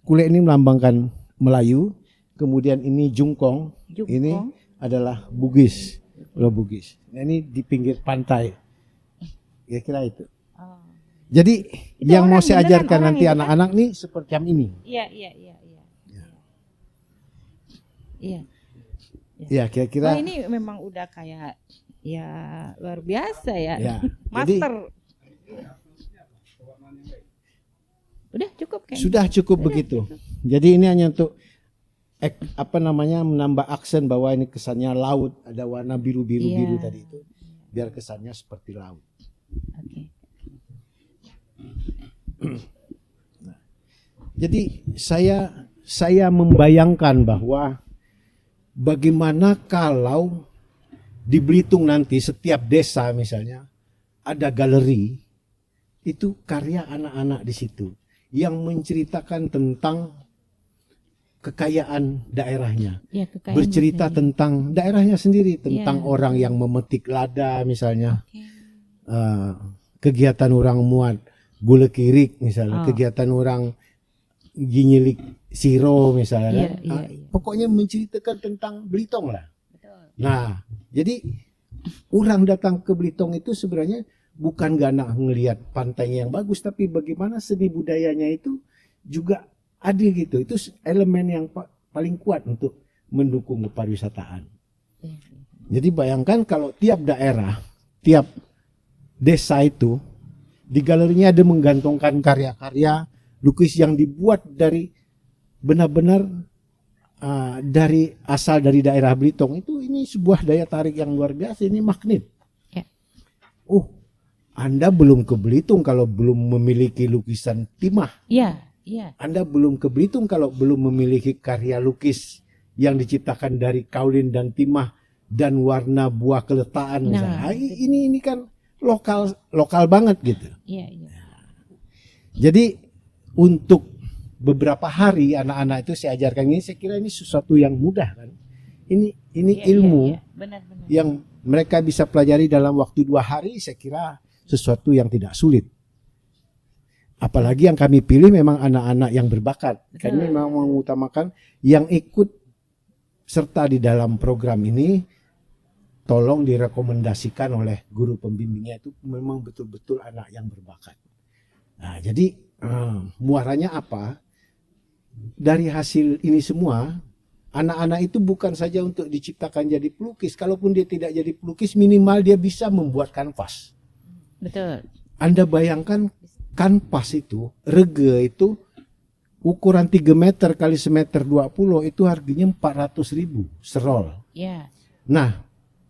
Kule ini melambangkan Melayu. Kemudian ini jungkong. Jungkong. Ini adalah Bugis. Perahu Bugis. Nah, ini di pinggir pantai. Kira-kira itu. Oh. Jadi Itu yang mau orang saya beneran, ajarkan orang nanti itu kan? anak-anak nih seperti yang ini. Iya. Ya kira-kira. Oh, ini memang udah kayak ya luar biasa ya. Ya, jadi Master. Udah cukup kayaknya. Sudah cukup begitu. Jadi ini hanya untuk menambah aksen bahwa ini kesannya laut, ada warna biru-biru Iya. tadi itu, biar kesannya seperti laut. Oke. Jadi saya membayangkan bahwa bagaimana kalau di Belitung nanti setiap desa misalnya ada galeri, itu karya anak-anak di situ yang menceritakan tentang kekayaan daerahnya, Ya, kekayaan bercerita budaya. tentang daerahnya sendiri, tentang Iya. orang yang memetik lada misalnya, Oke. kegiatan orang muat gula kirik misalnya, Oh. kegiatan orang ginyilik siro misalnya, Iya, kan? iya, iya. Pokoknya menceritakan tentang Belitung lah. Betul. Nah, jadi orang datang ke Belitung itu sebenarnya bukan karena ngelihat pantainya yang bagus, tapi bagaimana seni budayanya itu juga ada gitu. Itu elemen yang paling kuat untuk mendukung pariwisataan. Iya. Jadi bayangkan kalau tiap daerah, tiap desa itu di galerinya ada menggantungkan karya-karya lukis yang dibuat dari benar-benar dari asal dari daerah Belitung itu. Ini sebuah daya tarik yang luar biasa, ini magnet. Ya. Anda belum ke Belitung kalau belum memiliki lukisan timah. Iya, iya. Anda belum ke Belitung kalau belum memiliki karya lukis yang diciptakan dari kaulin dan timah dan warna buah keletaan misalnya. Nah, Ini kan lokal banget gitu. Iya, iya. Jadi untuk beberapa hari anak-anak itu saya ajarkan ini, saya kira ini sesuatu yang mudah kan. Ini Iya, ilmu iya, iya. Benar-benar. yang mereka bisa pelajari dalam waktu 2 hari, saya kira sesuatu yang tidak sulit. Apalagi yang kami pilih memang anak-anak yang berbakat. Kami memang mengutamakan yang ikut serta di dalam program ini, tolong direkomendasikan oleh guru pembimbingnya itu memang betul-betul anak yang berbakat. Nah, jadi muaranya apa? Dari hasil ini semua, anak-anak itu bukan saja untuk diciptakan jadi pelukis. Kalaupun dia tidak jadi pelukis, minimal dia bisa membuat kanvas. Betul. Anda bayangkan kanvas itu, rege itu ukuran 3 meter kali 1,20 meter itu harganya 400.000 serol. Iya. Nah,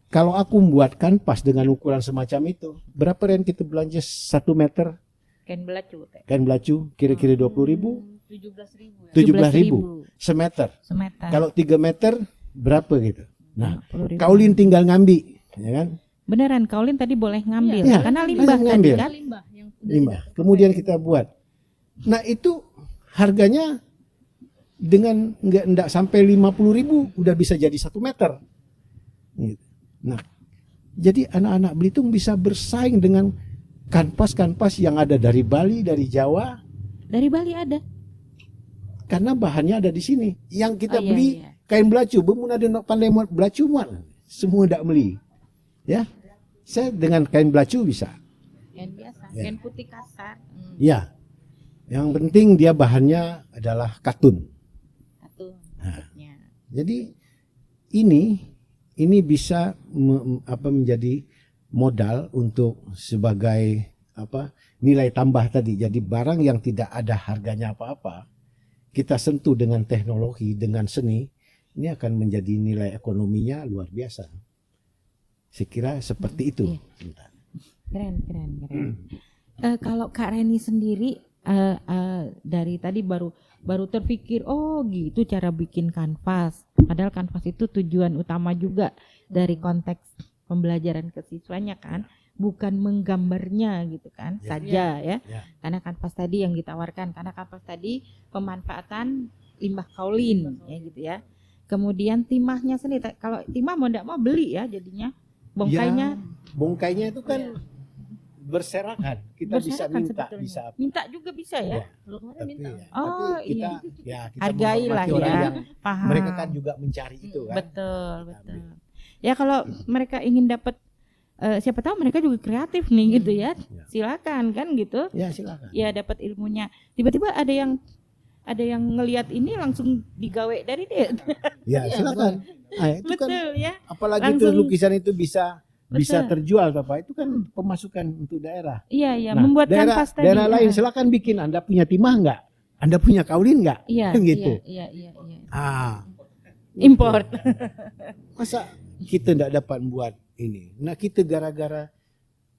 kalau aku membuat kanvas dengan ukuran semacam itu, berapa rent kita belanja 1 meter Kain belacu teh. kain belacu? Kira-kira 20.000, 17.000 ya. 17.000 semeter. semeter. Kalau 3 meter berapa gitu? Nah, 50.000. kaulin tinggal ngambil, ya kan? Beneran kaulin tadi boleh ngambil Iya, karena boleh limbah tadi ngambil. kan. Limbah yang udah Limbah. Kemudian kita buat. Nah, itu harganya dengan enggak sampai 50.000 udah bisa jadi 1 meter. Gitu. Nah, jadi anak-anak Belitung bisa bersaing dengan kanvas-kanvas yang ada dari Bali, dari Jawa, Dari Bali ada. karena bahannya ada di sini. Yang kita Oh, iya, beli iya. kain belacu, bemun ada nak pandai muat belacu muat, semua ndak beli. Ya, saya dengan kain belacu bisa. Kain biasa, Ya. kain putih kasar. Ya, yang penting dia bahannya adalah katun. Satu. Nah. maksudnya. Jadi ini bisa menjadi modal untuk sebagai nilai tambah tadi. Jadi barang yang tidak ada harganya apa-apa, kita sentuh dengan teknologi, dengan seni, ini akan menjadi nilai ekonominya luar biasa. Saya kira seperti itu. Keren. Kalau Kak Reni sendiri dari tadi baru terpikir, oh gitu cara bikin kanvas. Padahal kanvas itu tujuan utama juga dari konteks pembelajaran ke siswanya kan, bukan menggambarnya gitu kan Ya. saja ya. Ya. Karena kanvas tadi yang ditawarkan, karena kanvas tadi pemanfaatan limbah kaulin ya gitu ya. Kemudian timahnya sendiri, kalau timah mau ndak mau beli ya jadinya. Bongkainya Bongkainya itu kan berserakan. Kita bisa berserakan minta, sebetulnya. bisa. Minta juga bisa ya. Ya, Kalau kemarin tapi, minta. Oh, tapi kita, kita Hargai lah menghormati orang ya. yang Paham. mereka kan juga mencari itu kan. Betul. Kita Ya kalau mereka ingin dapat siapa tahu mereka juga kreatif nih gitu ya. Ya. Silakan kan gitu. Ya silakan. Ya dapat ilmunya. Tiba-tiba ada yang ngelihat ini langsung digawe dari dia. Ya silakan. Itu kan Betul ya. apalagi itu Langsung- lukisan itu bisa bisa Betul. terjual Bapak, itu kan pemasukan untuk daerah. Iya, iya, Nah, membuat daerah, kanvas tadi. daerah lain silakan bikin, Anda punya timah nggak? Anda punya kaulin nggak? Iya, Kan gitu. iya, iya, iya. Ah, Import. masa kita tidak dapat buat ini? Nah, kita gara-gara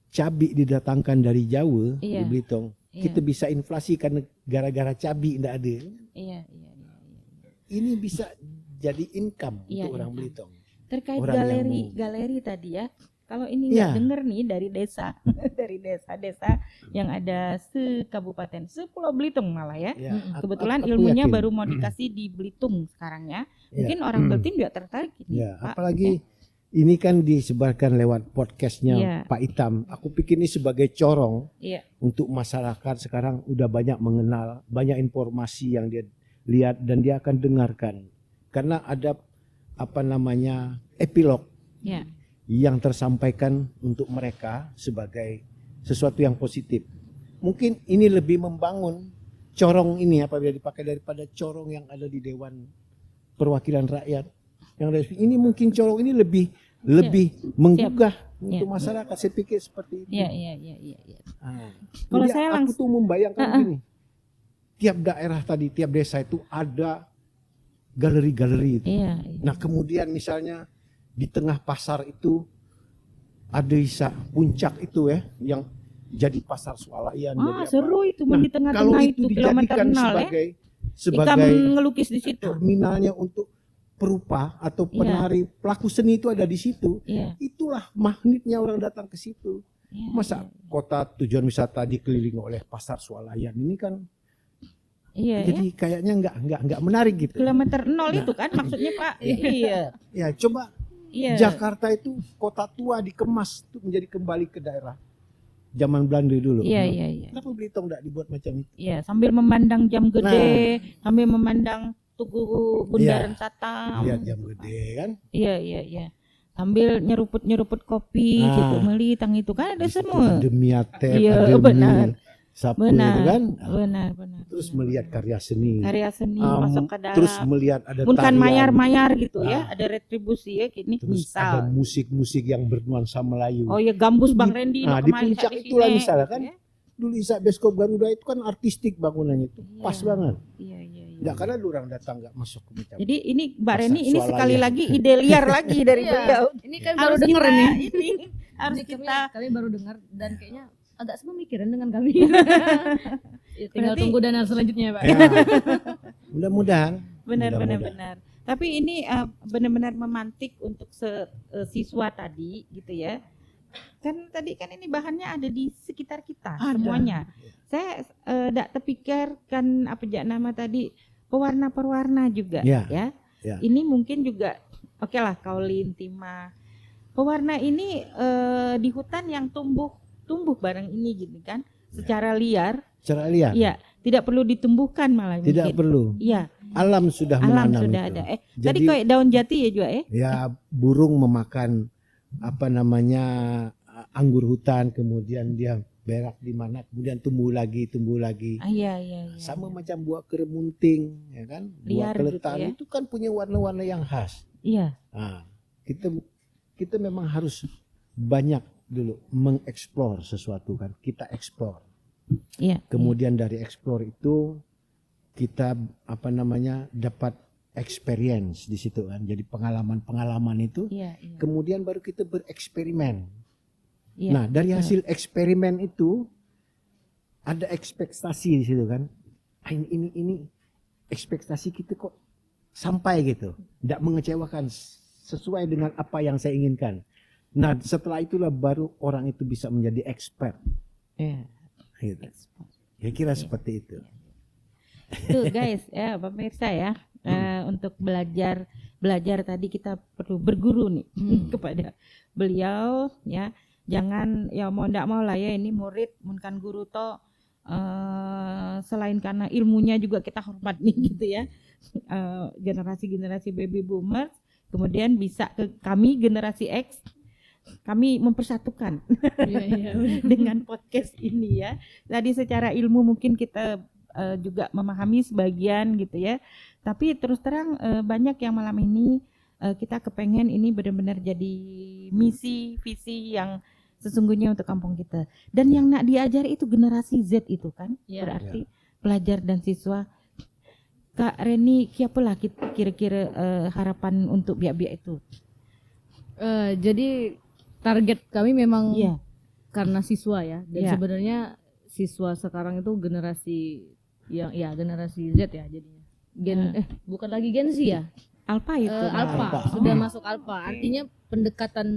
cabai didatangkan dari Jawa di Iya. Belitung, Iya. kita bisa inflasi karena gara-gara cabai tidak ada. Iya, iya, iya. Ini bisa jadi income Iya, untuk orang income. Belitung. Terkait Orang yang galeri tadi ya. Kalau ini Iya. nggak denger nih dari desa, dari desa-desa yang ada se-kabupaten, se-Pulau Belitung malah ya. Ya, Kebetulan aku ilmunya yakin. baru mau dikasih di Belitung sekarang ya. Ya. Mungkin orang Belitung juga tertarik ini. Ya, Pak. apalagi ini kan disebarkan lewat podcastnya Iya. Pak Itam. Aku pikir ini sebagai corong Iya, untuk masyarakat sekarang udah banyak mengenal, banyak informasi yang dia lihat dan dia akan dengarkan. Karena ada epilog iya, yang tersampaikan untuk mereka sebagai sesuatu yang positif. Mungkin ini lebih membangun corong ini apabila dipakai daripada corong yang ada di Dewan Perwakilan Rakyat. Yang ada, ini mungkin corong ini lebih menggugah untuk masyarakat. Saya pikir seperti itu. iya, iya, iya, iya. Ah. Kalau Jadi saya aku tuh membayangkan gini. Tiap daerah tadi, tiap desa itu ada galeri-galeri itu. Iya, iya. Nah, kemudian misalnya di tengah pasar itu ada desa puncak itu ya yang jadi pasar swalayan. jadi apa. Seru itu Nah, di kalau tengah-tengah itu itu kilometer dijadikan 0 ya. sebagai Ikan ngelukis di situ. terminalnya untuk perupa atau penari pelaku seni itu ada di situ. Iya. Itulah magnetnya orang datang ke situ. Iya, Masa kota tujuan wisata dikelilingi oleh pasar swalayan ini kan iya, jadi kayaknya nggak menarik gitu. kilometer 0 itu kan maksudnya Pak. Iya. Ya coba Iya. Jakarta itu kota tua dikemas untuk menjadi kembali ke daerah zaman Belanda dulu. Iya, iya, iya. Kenapa Belitung nggak dibuat macam itu? Iya, sambil memandang jam gede, sambil memandang Tugu Bundaran Iya. Satam. Lihat jam gede kan? Iya, iya, iya. Sambil nyeruput kopi Ah. gitu, melitang itu kan ada Di situ semua. Ada Miatep, Iya, ada benar. Sapu Benar. itu kan? Benar. Terus melihat karya seni. Karya seni masuk ke dalam. Terus melihat ada Bukan tarian. mayar-mayar gitu ya, Ah. ada retribusi ya gini Terus ada misal. musik-musik yang bernuansa Melayu. Oh ya gambus Bang Randy Nah, no di kemari puncak di itulah sini, misalnya kan. gitu ya. Dulu Isa Beskop Garuda itu kan artistik bangunannya itu. Iya. Pas banget. Iya, iya, iya. Enggak karena orang datang enggak masuk ke macam. Jadi ini Mbak Pasar Reni ini swalayan. sekali lagi ide liar lagi dari Iya. beliau. Ini kan Harus baru denger kita ini. harus Ini kita kami baru dengar dan kayaknya agak sepemikiran dengan kami. Ya, tinggal Berarti- tunggu dana selanjutnya Pak. Ya. Mudah-mudahan. benar. Tapi ini benar-benar memantik untuk siswa tadi gitu ya. Kan tadi kan ini bahannya ada di sekitar kita Ada. semuanya. Saya tidak terpikirkan apa aja nama tadi pewarna-pewarna juga Ya, ya. ya. Ini mungkin juga oke lah kaulin timah. Pewarna ini di hutan yang tumbuh barang ini gitu kan secara liar. Secara liar. Iya, tidak perlu ditumbuhkan malah Tidak mungkin. perlu. Iya, Alam sudah alam menanam sudah itu. ada. Tadi Jadi kayak daun jati ya juga ya? ya burung memakan anggur hutan, kemudian dia berak di mana, kemudian tumbuh lagi. Iya. Sama macam buah keremunting, ya kan? Buah Liar keletan gitu ya. itu kan punya warna-warna yang khas. Iya. Nah, kita memang harus banyak dulu mengeksplor sesuatu kan. Kita eksplor. Iya. Kemudian dari eksplor itu kita dapat experience di situ kan. Jadi pengalaman itu. Iya. Kemudian baru kita bereksperimen. Iya. Nah, dari hasil eksperimen itu ada ekspektasi di situ kan. Ini ekspektasi kita kok sampai gitu. Tidak mengecewakan, sesuai dengan apa yang saya inginkan. Nah, setelah itulah baru orang itu bisa menjadi expert. Iya. Gitu. Kira-kira seperti itu. Tuh guys, ya pemirsa ya, untuk belajar tadi kita perlu berguru nih kepada beliau ya. Jangan ya mau ndak mau lah ya ini murid munkan guru toh selain karena ilmunya juga kita hormat nih gitu ya. Generasi baby boomers, kemudian bisa ke kami generasi X, kami mempersatukan dengan podcast ini ya. Tadi secara ilmu mungkin kita juga memahami sebagian gitu ya. Tapi terus terang banyak yang malam ini kita kepengen ini benar-benar jadi misi visi yang sesungguhnya untuk kampung kita. Dan yang nak diajari itu generasi Z itu kan, Ya. berarti pelajar dan siswa. Kak Reni, kiapalah kira-kira harapan untuk biak-biak itu? Jadi target kami memang Iya. karena siswa ya, dan Iya. sebenarnya siswa sekarang itu generasi yang ya generasi Z ya jadinya. Bukan lagi Gen Z ya. Alpha itu. Alpha, Alpha. sudah masuk Alpha. Artinya pendekatan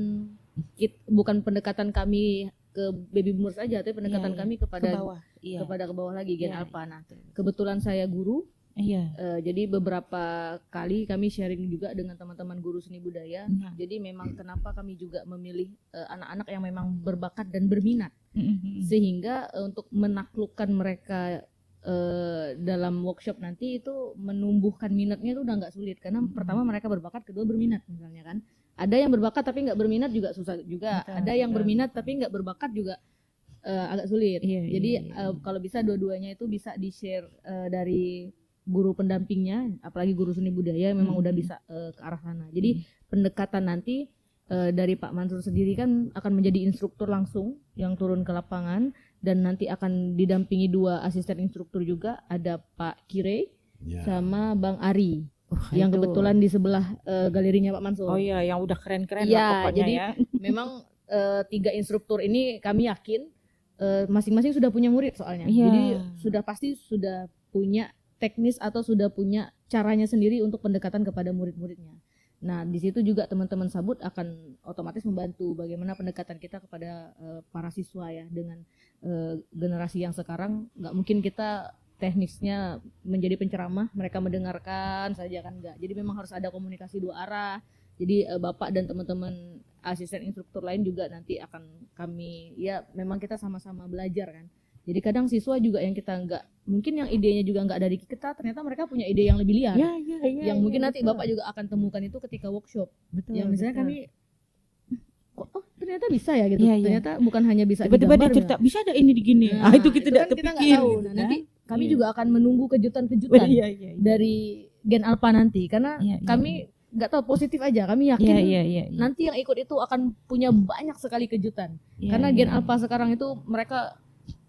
bukan pendekatan kami ke baby boomers saja, tapi pendekatan Iya, kami ke kepada bawah. Iya. kepada ke bawah lagi Gen Iya, Alpha. Nah, kebetulan saya guru, Iya. jadi beberapa kali kami sharing juga dengan teman-teman guru seni budaya. Nah. Jadi memang kenapa kami juga memilih anak-anak yang memang berbakat dan berminat, Mm-mm. sehingga untuk menaklukkan mereka dalam workshop nanti itu menumbuhkan minatnya itu udah nggak sulit, karena pertama mereka berbakat, kedua berminat misalnya kan. Ada yang berbakat tapi nggak berminat juga susah juga. Betul, Ada yang betul. berminat tapi nggak berbakat juga agak sulit. Iya, Jadi iya. kalau bisa dua-duanya itu bisa di-share dari guru pendampingnya, apalagi guru seni budaya yang memang udah bisa ke arah sana. Jadi pendekatan nanti dari Pak Mansur sendiri kan akan menjadi instruktur langsung yang turun ke lapangan, dan nanti akan didampingi 2 asisten instruktur juga, ada Pak Kire Ya. sama Bang Ari yang Itu. kebetulan di sebelah galerinya Pak Mansur. Oh iya, yang udah keren-keren Iya, lah pokoknya jadi ya. memang 3 instruktur ini kami yakin masing-masing sudah punya murid soalnya. Iya. Jadi sudah punya teknis atau sudah punya caranya sendiri untuk pendekatan kepada murid-muridnya. Nah, di situ juga teman-teman Sabut akan otomatis membantu bagaimana pendekatan kita kepada para siswa ya, dengan generasi yang sekarang nggak mungkin kita teknisnya menjadi penceramah, mereka mendengarkan saja kan, enggak. Jadi memang harus ada komunikasi 2 arah. Jadi Bapak dan teman-teman asisten instruktur lain juga nanti akan kami, ya memang kita sama-sama belajar kan. Jadi kadang siswa juga yang kita nggak, mungkin yang idenya juga nggak dari kita, ternyata mereka punya ide yang lebih liar. Iya, iya, iya. Yang mungkin iya, nanti betul. Bapak juga akan temukan itu ketika workshop. Betul, Yang misalnya betul. kami, kok ternyata bisa ya gitu. Iya, iya. Ternyata bukan hanya bisa Tiba-tiba dia digambar, cerita, bisa ada ini digini. Nah, Itu kita tidak kan kita nggak kepikir. tahu. gitu Nah, nanti kan. kami Iya. juga akan menunggu kejutan-kejutan Iya, iya, iya. dari Gen Alpha nanti, karena Iya, iya, kami nggak tahu, positif aja. Kami yakin Iya, iya, iya. nanti yang ikut itu akan punya banyak sekali kejutan. Iya, Karena iya. Gen Alpha sekarang itu mereka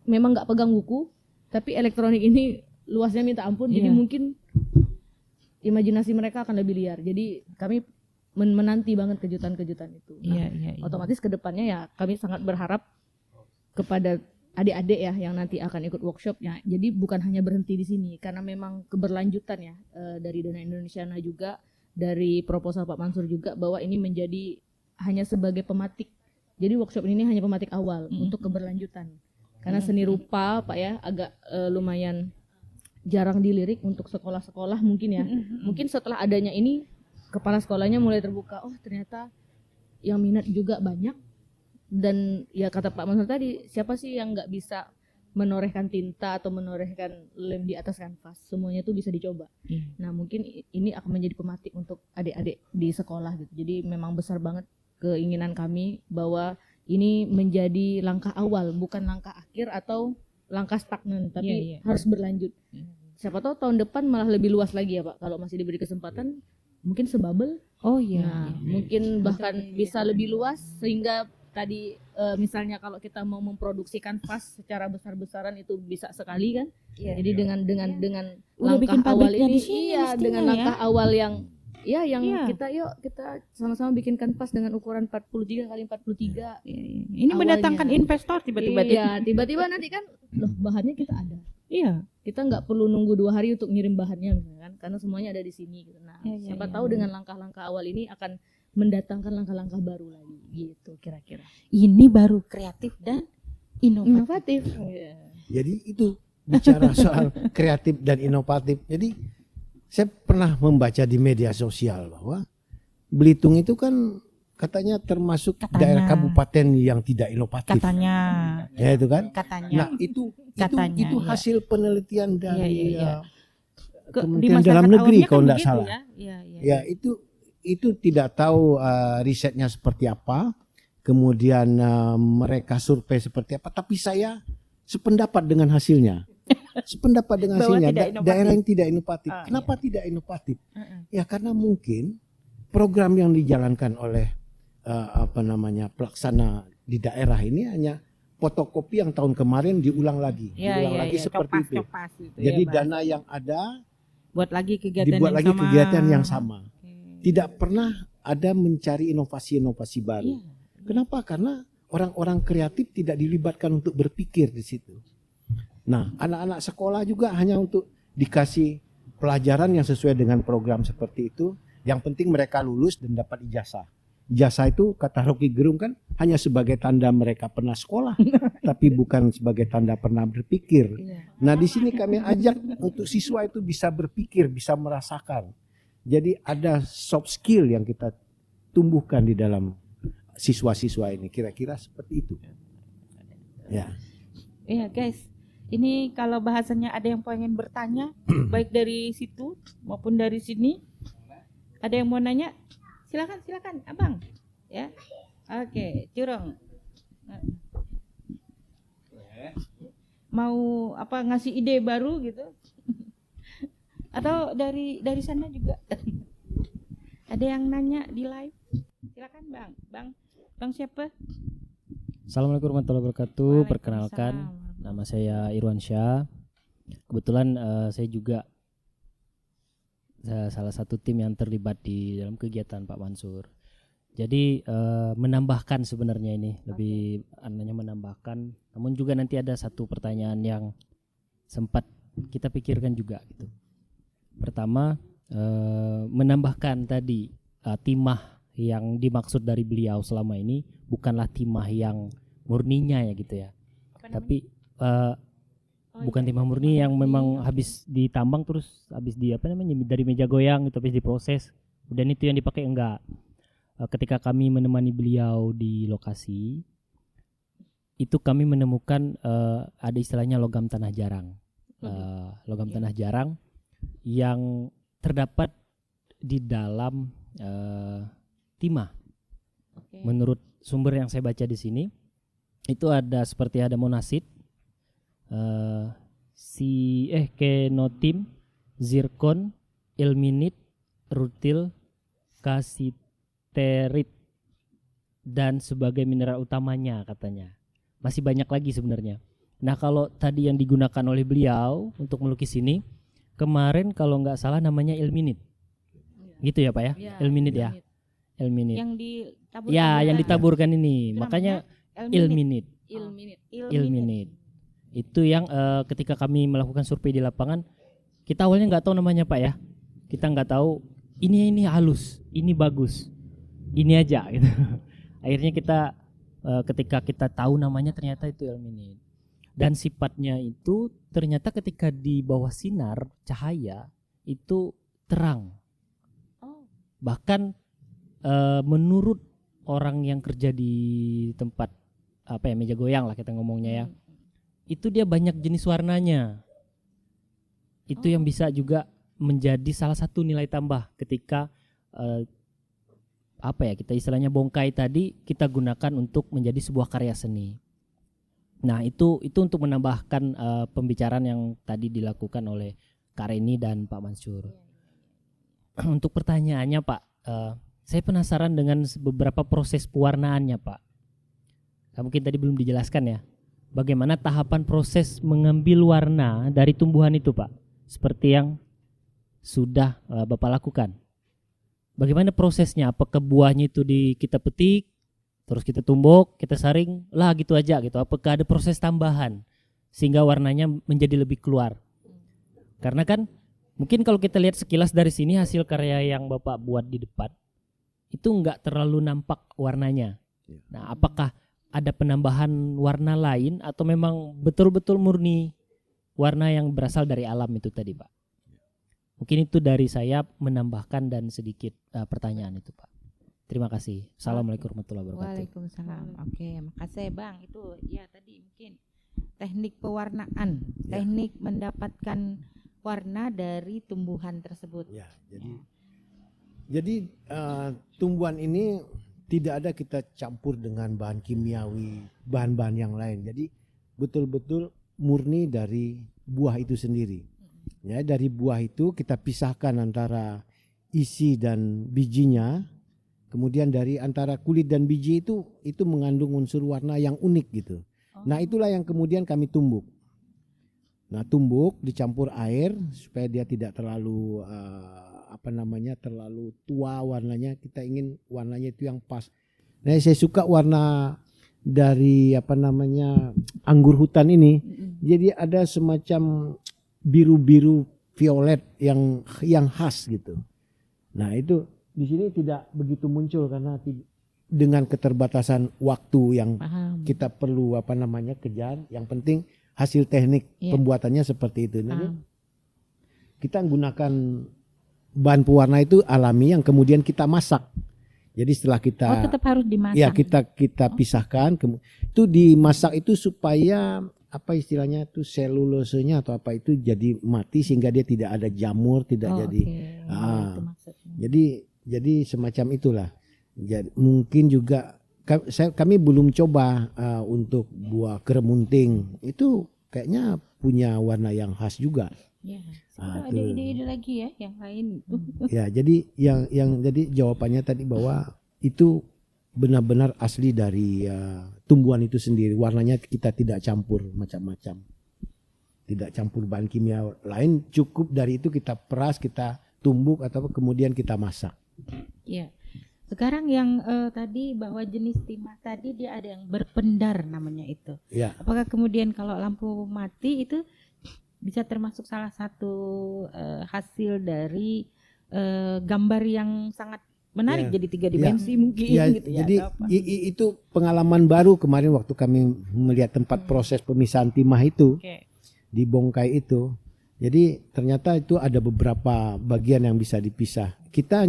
memang nggak pegang buku, tapi elektronik ini luasnya minta ampun. Jadi Iya. mungkin imajinasi mereka akan lebih liar. Jadi kami menanti banget kejutan-kejutan itu. Nah, Iya, iya, iya. otomatis ke depannya ya kami sangat berharap kepada adik-adik ya yang nanti akan ikut workshopnya. Jadi bukan hanya berhenti di sini, karena memang keberlanjutan ya, dari Dana Indonesiana juga, dari proposal Pak Mansur juga, bahwa ini menjadi hanya sebagai pematik. Jadi workshop ini hanya pematik awal untuk keberlanjutan. Karena seni rupa Pak ya agak lumayan jarang dilirik untuk sekolah-sekolah mungkin ya. Mungkin setelah adanya ini kepala sekolahnya mulai terbuka, oh ternyata yang minat juga banyak. Dan ya kata Pak Mansur tadi, siapa sih yang nggak bisa menorehkan tinta atau menorehkan lem di atas kanvas, semuanya itu bisa dicoba. Iya. Nah mungkin ini akan menjadi pematik untuk adik-adik di sekolah gitu. Jadi memang besar banget keinginan kami bahwa ini menjadi langkah awal, bukan langkah akhir atau langkah stagnan, tapi Iya, iya. harus berlanjut. Siapa tahu tahun depan malah lebih luas lagi ya Pak, kalau masih diberi kesempatan, mungkin sebabel. Oh iya. Nah, mungkin bahkan bisa lebih luas, sehingga tadi misalnya kalau kita mau memproduksi kanvas secara besar-besaran itu bisa sekali kan. Iya. Jadi dengan Udah bikin langkah awal pabriknya ini, di sini iya, mestinya dengan ya. langkah awal yang Iya. kita sama-sama bikin kanvas dengan ukuran 43 kali 43. Iya, iya. Ini Awalnya. mendatangkan investor tiba-tiba. Iya, tiba-tiba nanti kan loh bahannya kita ada. Iya. Kita nggak perlu nunggu 2 hari untuk ngirim bahannya misalnya kan, karena semuanya ada di sini gitu. Nah, Iya, iya, siapa iya, tahu iya. dengan langkah-langkah awal ini akan mendatangkan langkah-langkah baru lagi gitu kira-kira. Ini baru kreatif dan inovatif. Iya. Jadi itu bicara soal kreatif dan inovatif. Jadi saya pernah membaca di media sosial bahwa Belitung itu kan katanya termasuk Katanya. daerah kabupaten yang tidak inovatif. Katanya. Ya itu kan. Katanya. Nah, itu Katanya, itu iya. hasil penelitian dari Iya, iya. Kementerian masyarakat Dalam Negeri awamnya kalau kan tidak begitu salah. Ya, iya, iya. Ya itu tidak tahu risetnya seperti apa, kemudian mereka survei seperti apa, tapi saya sependapat dengan hasilnya. Sependapat dengan Bahwa hasilnya tidak inovatif. daerah yang tidak inovatif. Ah, Kenapa tidak inovatif? Mm-mm. Ya karena mungkin program yang dijalankan oleh pelaksana di daerah ini hanya fotokopi yang tahun kemarin diulang lagi, seperti itu. Jadi dana yang ada buat lagi kegiatan dibuat yang lagi sama. kegiatan yang sama. Oke. Tidak pernah ada mencari inovasi-inovasi baru. Iya. Kenapa? Karena orang-orang kreatif tidak dilibatkan untuk berpikir di situ. Nah, anak-anak sekolah juga hanya untuk dikasih pelajaran yang sesuai dengan program seperti itu. Yang penting mereka lulus dan dapat ijazah. Ijazah itu kata Rocky Gerung kan hanya sebagai tanda mereka pernah sekolah, tapi bukan sebagai tanda pernah berpikir. Iya. Nah, di sini kami ajak untuk siswa itu bisa berpikir, bisa merasakan. Jadi ada soft skill yang kita tumbuhkan di dalam siswa-siswa ini, kira-kira seperti itu. Ya. Iya guys, ini kalau bahasanya ada yang pengen bertanya, baik dari situ maupun dari sini, ada yang mau nanya, silakan abang, ya. Oke, Curong. Mau apa ngasih ide baru gitu? Atau dari sana juga? Ada yang nanya di live? Silakan bang siapa? Assalamualaikum warahmatullahi wabarakatuh. Perkenalkan, nama saya Irwansyah. Kebetulan saya juga salah satu tim yang terlibat di dalam kegiatan Pak Mansur. Jadi menambahkan sebenarnya ini lebih anaknya menambahkan. Namun juga nanti ada satu pertanyaan yang sempat kita pikirkan juga gitu. Pertama menambahkan tadi timah yang dimaksud dari beliau selama ini bukanlah timah yang murninya ya gitu ya. Tapi bukan timah murni yang memang habis ditambang terus habis dari meja goyang itu habis diproses dan itu yang dipakai enggak. Ketika kami menemani beliau di lokasi itu kami menemukan ada istilahnya logam tanah jarang. Logam tanah jarang yang terdapat di dalam timah. Menurut sumber yang saya baca di sini itu ada seperti ada monasit, kenotim, zirkon, ilmenit, rutil, kasiterit dan sebagai mineral utamanya katanya. Masih banyak lagi sebenarnya. Nah kalau tadi yang digunakan oleh beliau untuk melukis ini kemarin kalau nggak salah namanya ilmenit, gitu ya Pak ya, ilmenit ya. Ilmenit. Yang ditaburkan. Ya, yang ditaburkan ini. Itu makanya ilmenit. Ilmenit. Itu yang ketika kami melakukan survei di lapangan, kita awalnya nggak tahu namanya Pak ya. Kita nggak tahu ini halus, ini bagus, ini aja gitu. Akhirnya kita ketika kita tahu namanya ternyata itu ilmenit. Dan sifatnya itu ternyata ketika di bawah sinar cahaya itu terang. Bahkan menurut orang yang kerja di tempat meja goyang lah kita ngomongnya ya, itu dia banyak jenis warnanya. Itu yang bisa juga menjadi salah satu nilai tambah ketika kita istilahnya bongkai tadi kita gunakan untuk menjadi sebuah karya seni. Nah itu untuk menambahkan pembicaraan yang tadi dilakukan oleh Kak Reni dan Pak Mansur. Untuk pertanyaannya Pak, saya penasaran dengan beberapa proses pewarnaannya Pak. Mungkin tadi belum dijelaskan ya. Bagaimana tahapan proses mengambil warna dari tumbuhan itu Pak? Seperti yang sudah Bapak lakukan. Bagaimana prosesnya? Apakah buahnya itu kita petik, terus kita tumbuk, kita saring, lah gitu aja gitu? Apakah ada proses tambahan sehingga warnanya menjadi lebih keluar? Karena kan mungkin kalau kita lihat sekilas dari sini hasil karya yang Bapak buat di depan itu enggak terlalu nampak warnanya. Nah, apakah ada penambahan warna lain atau memang betul-betul murni warna yang berasal dari alam itu tadi, Pak? Mungkin itu dari saya menambahkan dan sedikit pertanyaan itu, Pak. Terima kasih. Assalamualaikum warahmatullahi wabarakatuh. Waalaikumsalam. Oke, makasih Bang. Itu ya tadi mungkin teknik pewarnaan, teknik mendapatkan warna dari tumbuhan tersebut. Ya, jadi tumbuhan ini tidak ada kita campur dengan bahan kimiawi, bahan-bahan yang lain. Jadi betul-betul murni dari buah itu sendiri. Ya, dari buah itu kita pisahkan antara isi dan bijinya. Kemudian dari antara kulit dan biji itu mengandung unsur warna yang unik gitu. Nah, itulah yang kemudian kami tumbuk. Nah, tumbuk dicampur air supaya dia tidak terlalu terlalu tua warnanya. Kita ingin warnanya itu yang pas. Nah, saya suka warna dari anggur hutan ini. Jadi ada semacam biru-biru violet yang khas gitu. Nah, itu di sini tidak begitu muncul karena dengan keterbatasan waktu yang Paham. kita perlu kejar. Yang penting hasil teknik pembuatannya seperti itu. Nah, kita menggunakan bahan pewarna itu alami yang kemudian kita masak. Jadi setelah kita tetap harus dimasak. ya kita pisahkan, itu dimasak itu supaya istilahnya itu selulosenya atau itu jadi mati sehingga dia tidak ada jamur, tidak jadi. Itu maksudnya. Jadi semacam itulah. Jadi mungkin juga kami belum coba untuk buah keremunting. Itu kayaknya punya warna yang khas juga. Ya, ada ide-ide lagi ya yang lain itu. Ya, jadi jadi jawabannya tadi bahwa itu benar-benar asli dari tumbuhan itu sendiri. Warnanya kita tidak campur macam-macam. Tidak campur bahan kimia lain, cukup dari itu kita peras, kita tumbuk atau kemudian kita masak. Iya. Sekarang yang tadi bahwa jenis timah tadi dia ada yang berpendar namanya itu. Ya. Apakah kemudian kalau lampu mati itu bisa termasuk salah satu hasil dari gambar yang sangat menarik jadi 3 dimensi mungkin gitu ya. Jadi itu pengalaman baru kemarin waktu kami melihat tempat proses pemisahan timah itu di Bongkai itu. Jadi ternyata itu ada beberapa bagian yang bisa dipisah. Kita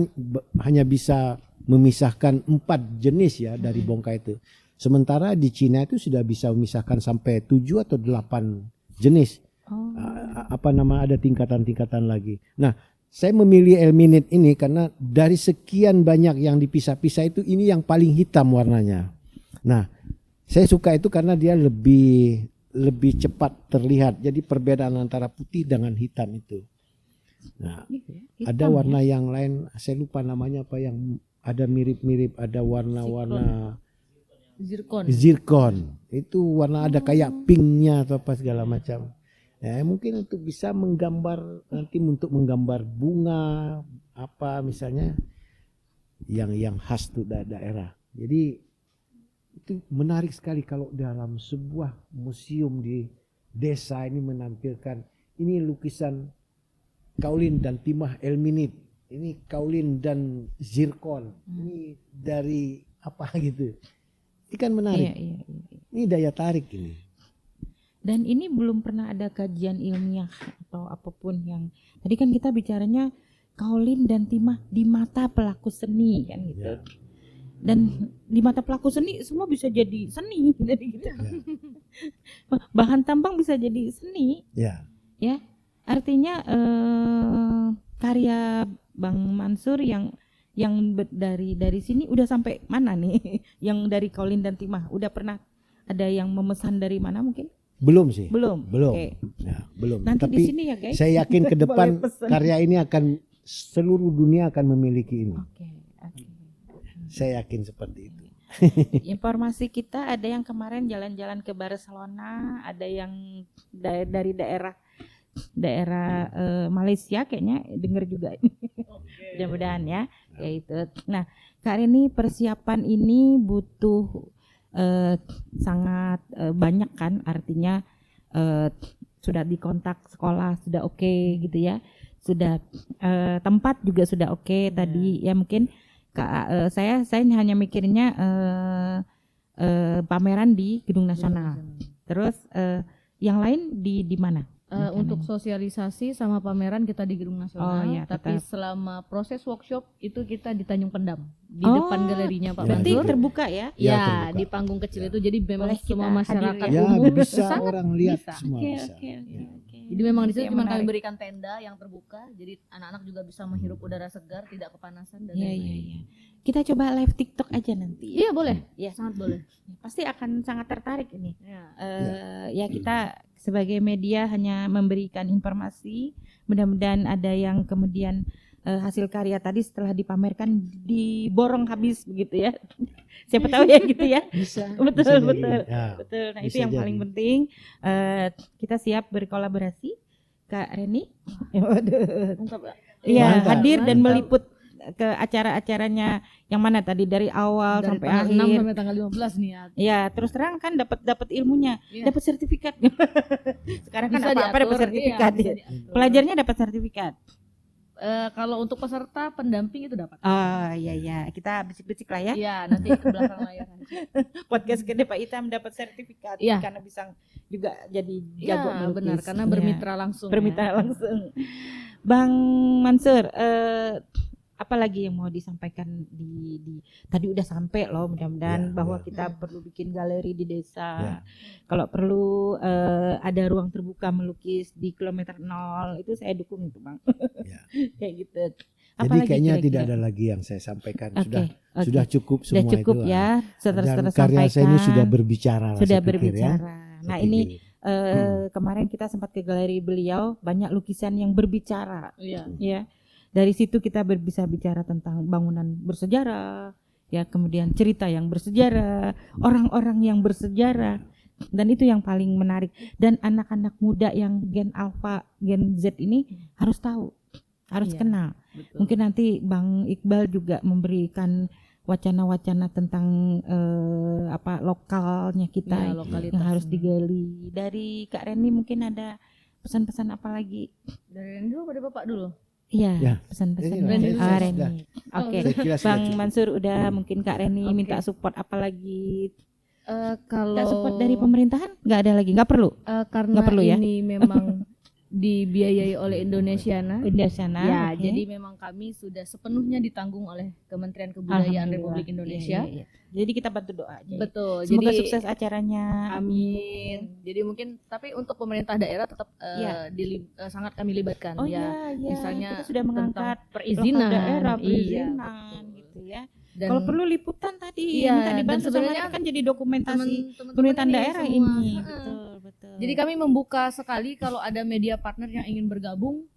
hanya bisa memisahkan 4 jenis ya dari Bongkai itu. Sementara di Cina itu sudah bisa memisahkan sampai 7 atau 8 jenis. Ada tingkatan-tingkatan lagi. Nah, saya memilih Elminate ini karena dari sekian banyak yang dipisah-pisah itu ini yang paling hitam warnanya. Nah, saya suka itu karena dia lebih cepat terlihat. Jadi perbedaan antara putih dengan hitam itu. Nah, ada warna yang lain, saya lupa namanya apa yang ada mirip-mirip, ada warna-warna zirkon. Itu warna ada kayak pinknya atau apa segala macam. Ya, mungkin untuk bisa menggambar nanti untuk menggambar bunga apa misalnya yang khas tuh daerah. Jadi itu menarik sekali kalau dalam sebuah museum di desa ini menampilkan ini lukisan kaolin dan timah Elminate, ini kaolin dan zirkon, ini dari apa gitu. Ini kan menarik. Iya. Ini daya tarik ini. Dan ini belum pernah ada kajian ilmiah atau apapun yang tadi kan kita bicaranya kaolin dan timah di mata pelaku seni kan gitu. Ya. Dan di mata pelaku seni semua bisa jadi seni jadi gitu. Ya. Bahan tambang bisa jadi seni. Ya. Ya. Artinya karya Bang Mansur yang dari sini udah sampai mana nih? Yang dari kaolin dan timah udah pernah ada yang memesan dari mana mungkin? Belum sih. Belum. Okay. Ya, belum. Nanti tapi di sini ya guys. Saya yakin ke depan karya ini akan seluruh dunia akan memiliki ini. Okay. Saya yakin seperti itu. Informasi kita ada yang kemarin jalan-jalan ke Barcelona, ada yang dari daerah Malaysia kayaknya dengar juga ini. Mudah-mudahan ya. Kayak itu. Nah, Kak Reni persiapan ini butuh sangat banyak kan, artinya sudah dikontak sekolah sudah oke gitu ya, sudah tempat juga sudah oke tadi ya mungkin saya hanya mikirnya pameran di Gedung Nasional, terus yang lain di mana? Untuk sosialisasi sama pameran kita di Gedung Nasional, tapi selama proses workshop itu kita di Tanjung Pendam di depan galerinya Pak berarti Mansur. Terbuka ya? Ya, di panggung kecil itu, jadi memang semua masyarakat umum bisa sangat orang lihat bisa. semua bisa. Jadi memang di situ cuma kami berikan tenda yang terbuka, jadi anak-anak juga bisa menghirup udara segar, tidak kepanasan dan Iya. Kita coba live TikTok aja nanti. Iya boleh, ya sangat boleh. Pasti akan sangat tertarik ini. Ya. Ya kita sebagai media hanya memberikan informasi. Mudah-mudahan ada yang kemudian hasil karya tadi setelah dipamerkan diborong habis begitu ya. Siapa tahu ya gitu ya. Bisa. Betul, bisa jadi. betul. Ya, Betul. Nah, itu bisa yang paling jadi. penting. Kita siap berkolaborasi, Kak Reni. Waduh. Mantap, Kak. Iya, Mantap. hadir dan Mantap. meliput ke acara-acaranya yang mana tadi dari awal Dari sampai tanggal akhir. 6 sampai tanggal 15 nih ya. Ya, terus terang kan dapat ilmunya, Iya. dapat sertifikat. Sekarang kan Bisa apa-apa dapat diatur, sertifikat. iya, bisa diatur. Pelajarnya dapat sertifikat. Kalau untuk peserta pendamping itu dapat. Oh iya, kita bisik-bisik lah ya. Iya, nanti ke belakang layar nanti. Podcast Gede Pak Itam dapat sertifikat Iya. karena bisa juga jadi Iya, jago melukis. benar karena Iya. bermitra langsung. Bermitra ya. langsung. Bang Mansur, apa lagi yang mau disampaikan di tadi udah sampai loh, mudah-mudahan Ya, bahwa ya. kita perlu bikin galeri di desa. Ya. Kalau perlu ada ruang terbuka melukis di kilometer 0, itu saya dukung itu, Bang. Ya. Kayak gitu. Jadi Apalagi kayaknya kira-kira? tidak ada lagi yang saya sampaikan. Oke, oke. Sudah cukup Sudah semua cukup itu. ya. Dan Setelah karya saya ini sampaikan, sudah berbicara lah, sudah saya pikir, ya. berbicara. Nah, Saya ini pikir. kemarin kita sempat ke galeri beliau, banyak lukisan yang berbicara. Iya. Ya, dari situ kita bisa bicara tentang bangunan bersejarah, ya, kemudian cerita yang bersejarah, orang-orang yang bersejarah, dan itu yang paling menarik. Dan anak-anak muda yang gen alpha, gen Z ini harus tahu, harus Iya, kenal. betul. Mungkin nanti Bang Iqbal juga memberikan wacana-wacana tentang lokalnya kita Iya, yang lokalitas. harus digali. Dari Kak Reni mungkin ada pesan-pesan apa lagi? Dari Reni dulu pada Bapak dulu. Iya, Ya, pesan-pesan Reni lah, dari saya- Ah, saya Reni. sudah. Oke, Saya kira sudah Bang cukup. Mansur udah, mungkin Kak Reni Oke. minta support apa lagi? Kalau Minta support dari pemerintahan? Nggak ada lagi, nggak perlu. karena Nggak perlu ya? ini memang dibiayai oleh Indonesiana. Indosiana. Ya, oke. jadi memang kami sudah sepenuhnya ditanggung oleh Kementerian Kebudayaan Alhamdulillah. Republik Indonesia. Iya, iya, iya. Jadi kita bantu doa aja. Betul. Semoga jadi sukses acaranya. amin. Jadi mungkin tapi untuk pemerintah daerah tetap Iya. sangat kami libatkan Oh ya. iya, iya. misalnya Kita sudah mengangkat Tentang perizinan, lokal daerah, iya, perizinan gitu ya. dan Kalau perlu liputan tadi, Iya, minta dan dibantu sama sebenarnya kan jadi dokumentasi teman-teman pemerintahan ini daerah semua. ini. Heeh. Betul, betul. Jadi kami membuka sekali kalau ada media partner yang ingin bergabung,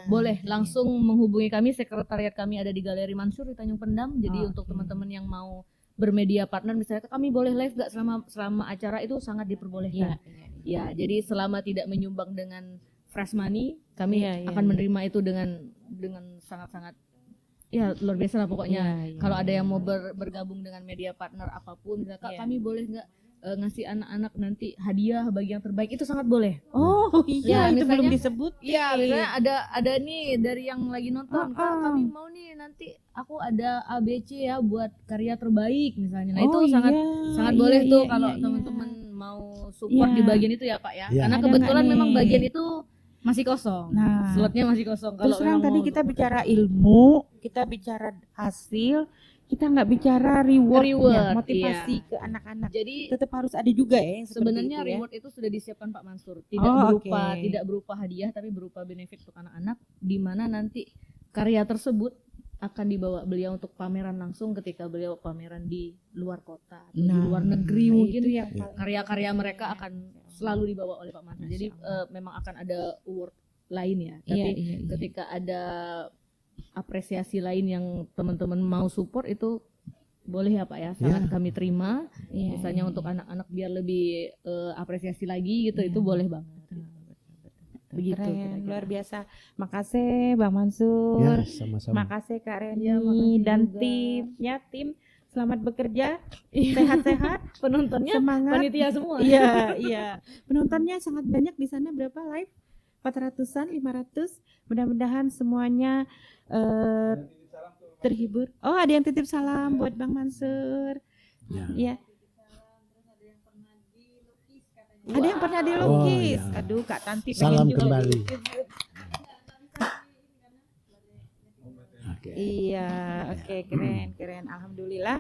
boleh langsung menghubungi kami. Sekretariat kami ada di Galeri Mansur di Tanjung Pendam. Jadi untuk teman-teman yang mau bermedia partner, misalnya kami boleh live gak selama acara, itu sangat Iya, diperbolehkan. Ya, jadi selama tidak menyumbang dengan fresh money, kami Iya, iya, akan iya. menerima itu dengan sangat-sangat ya luar biasa lah pokoknya. Iya, iya. Kalau ada yang mau bergabung dengan media partner apapun, misalnya Kak, Iya. kami boleh nggak ngasih anak-anak nanti hadiah bagi yang terbaik, itu sangat boleh. Oh iya, Ya, itu belum misalnya- disebut. Iya, misalnya ada nih dari yang lagi nonton, Kak, kami mau nih nanti aku ada ABC ya buat karya terbaik misalnya. Nah, itu sangat boleh tuh kalau teman-teman mau support Iya. di bagian itu ya, Pak ya. Iya. Karena Ada kebetulan nggak memang nih? bagian itu masih kosong. Nah, Slotnya masih kosong. terus terang memang tadi mau kita support. bicara ilmu, kita bicara hasil, kita nggak bicara reward, Reward, motivasi iya. ke anak-anak. Jadi Tetap harus ada juga ya yang seperti sebenarnya itu ya. reward itu sudah disiapkan Pak Mansur. Tidak Oh, berupa oke. tidak berupa hadiah tapi berupa benefit untuk anak-anak, di mana nanti karya tersebut akan dibawa beliau untuk pameran langsung ketika beliau pameran di luar kota atau di luar negeri mungkin. itu yang Ya. paling- Karya-karya mereka akan selalu dibawa oleh Pak Mansur. Jadi memang akan ada award lain ya. Iya, Tapi iya, iya. ketika ada apresiasi lain yang teman-teman mau support, itu boleh ya Pak ya, sangat kami terima. Iya, Misalnya iya, untuk iya. anak-anak biar lebih apresiasi lagi gitu, itu boleh banget. Begitu Keren, kira-kira. luar biasa. Makasih Bang Mansur. Ya, sama-sama. Makasih Kak Reni Iya, makasih dan juga. tim. Selamat bekerja, Iya. sehat-sehat, Penontonnya semangat. panitia semua. Iya, iya. Penontonnya sangat banyak di sana, berapa live? 400-an, 500. Mudah-mudahan semuanya terhibur. Oh, ada yang titip salam buat Bang Mansur. Ya. Iya. Ada yang pernah dilukis. Oh, iya. Aduh, Kak Tanti Salam pengen juga kembali. dilukis. Oke. Iya, oke, keren. Alhamdulillah.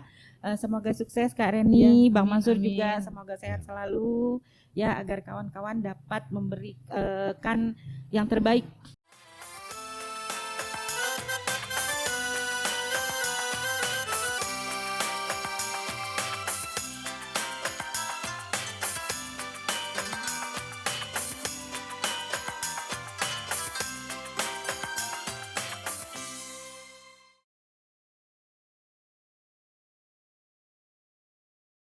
Semoga sukses Kak Reni, Iya, Bang amin, Mansur amin. juga semoga sehat selalu ya, agar kawan-kawan dapat memberikan yang terbaik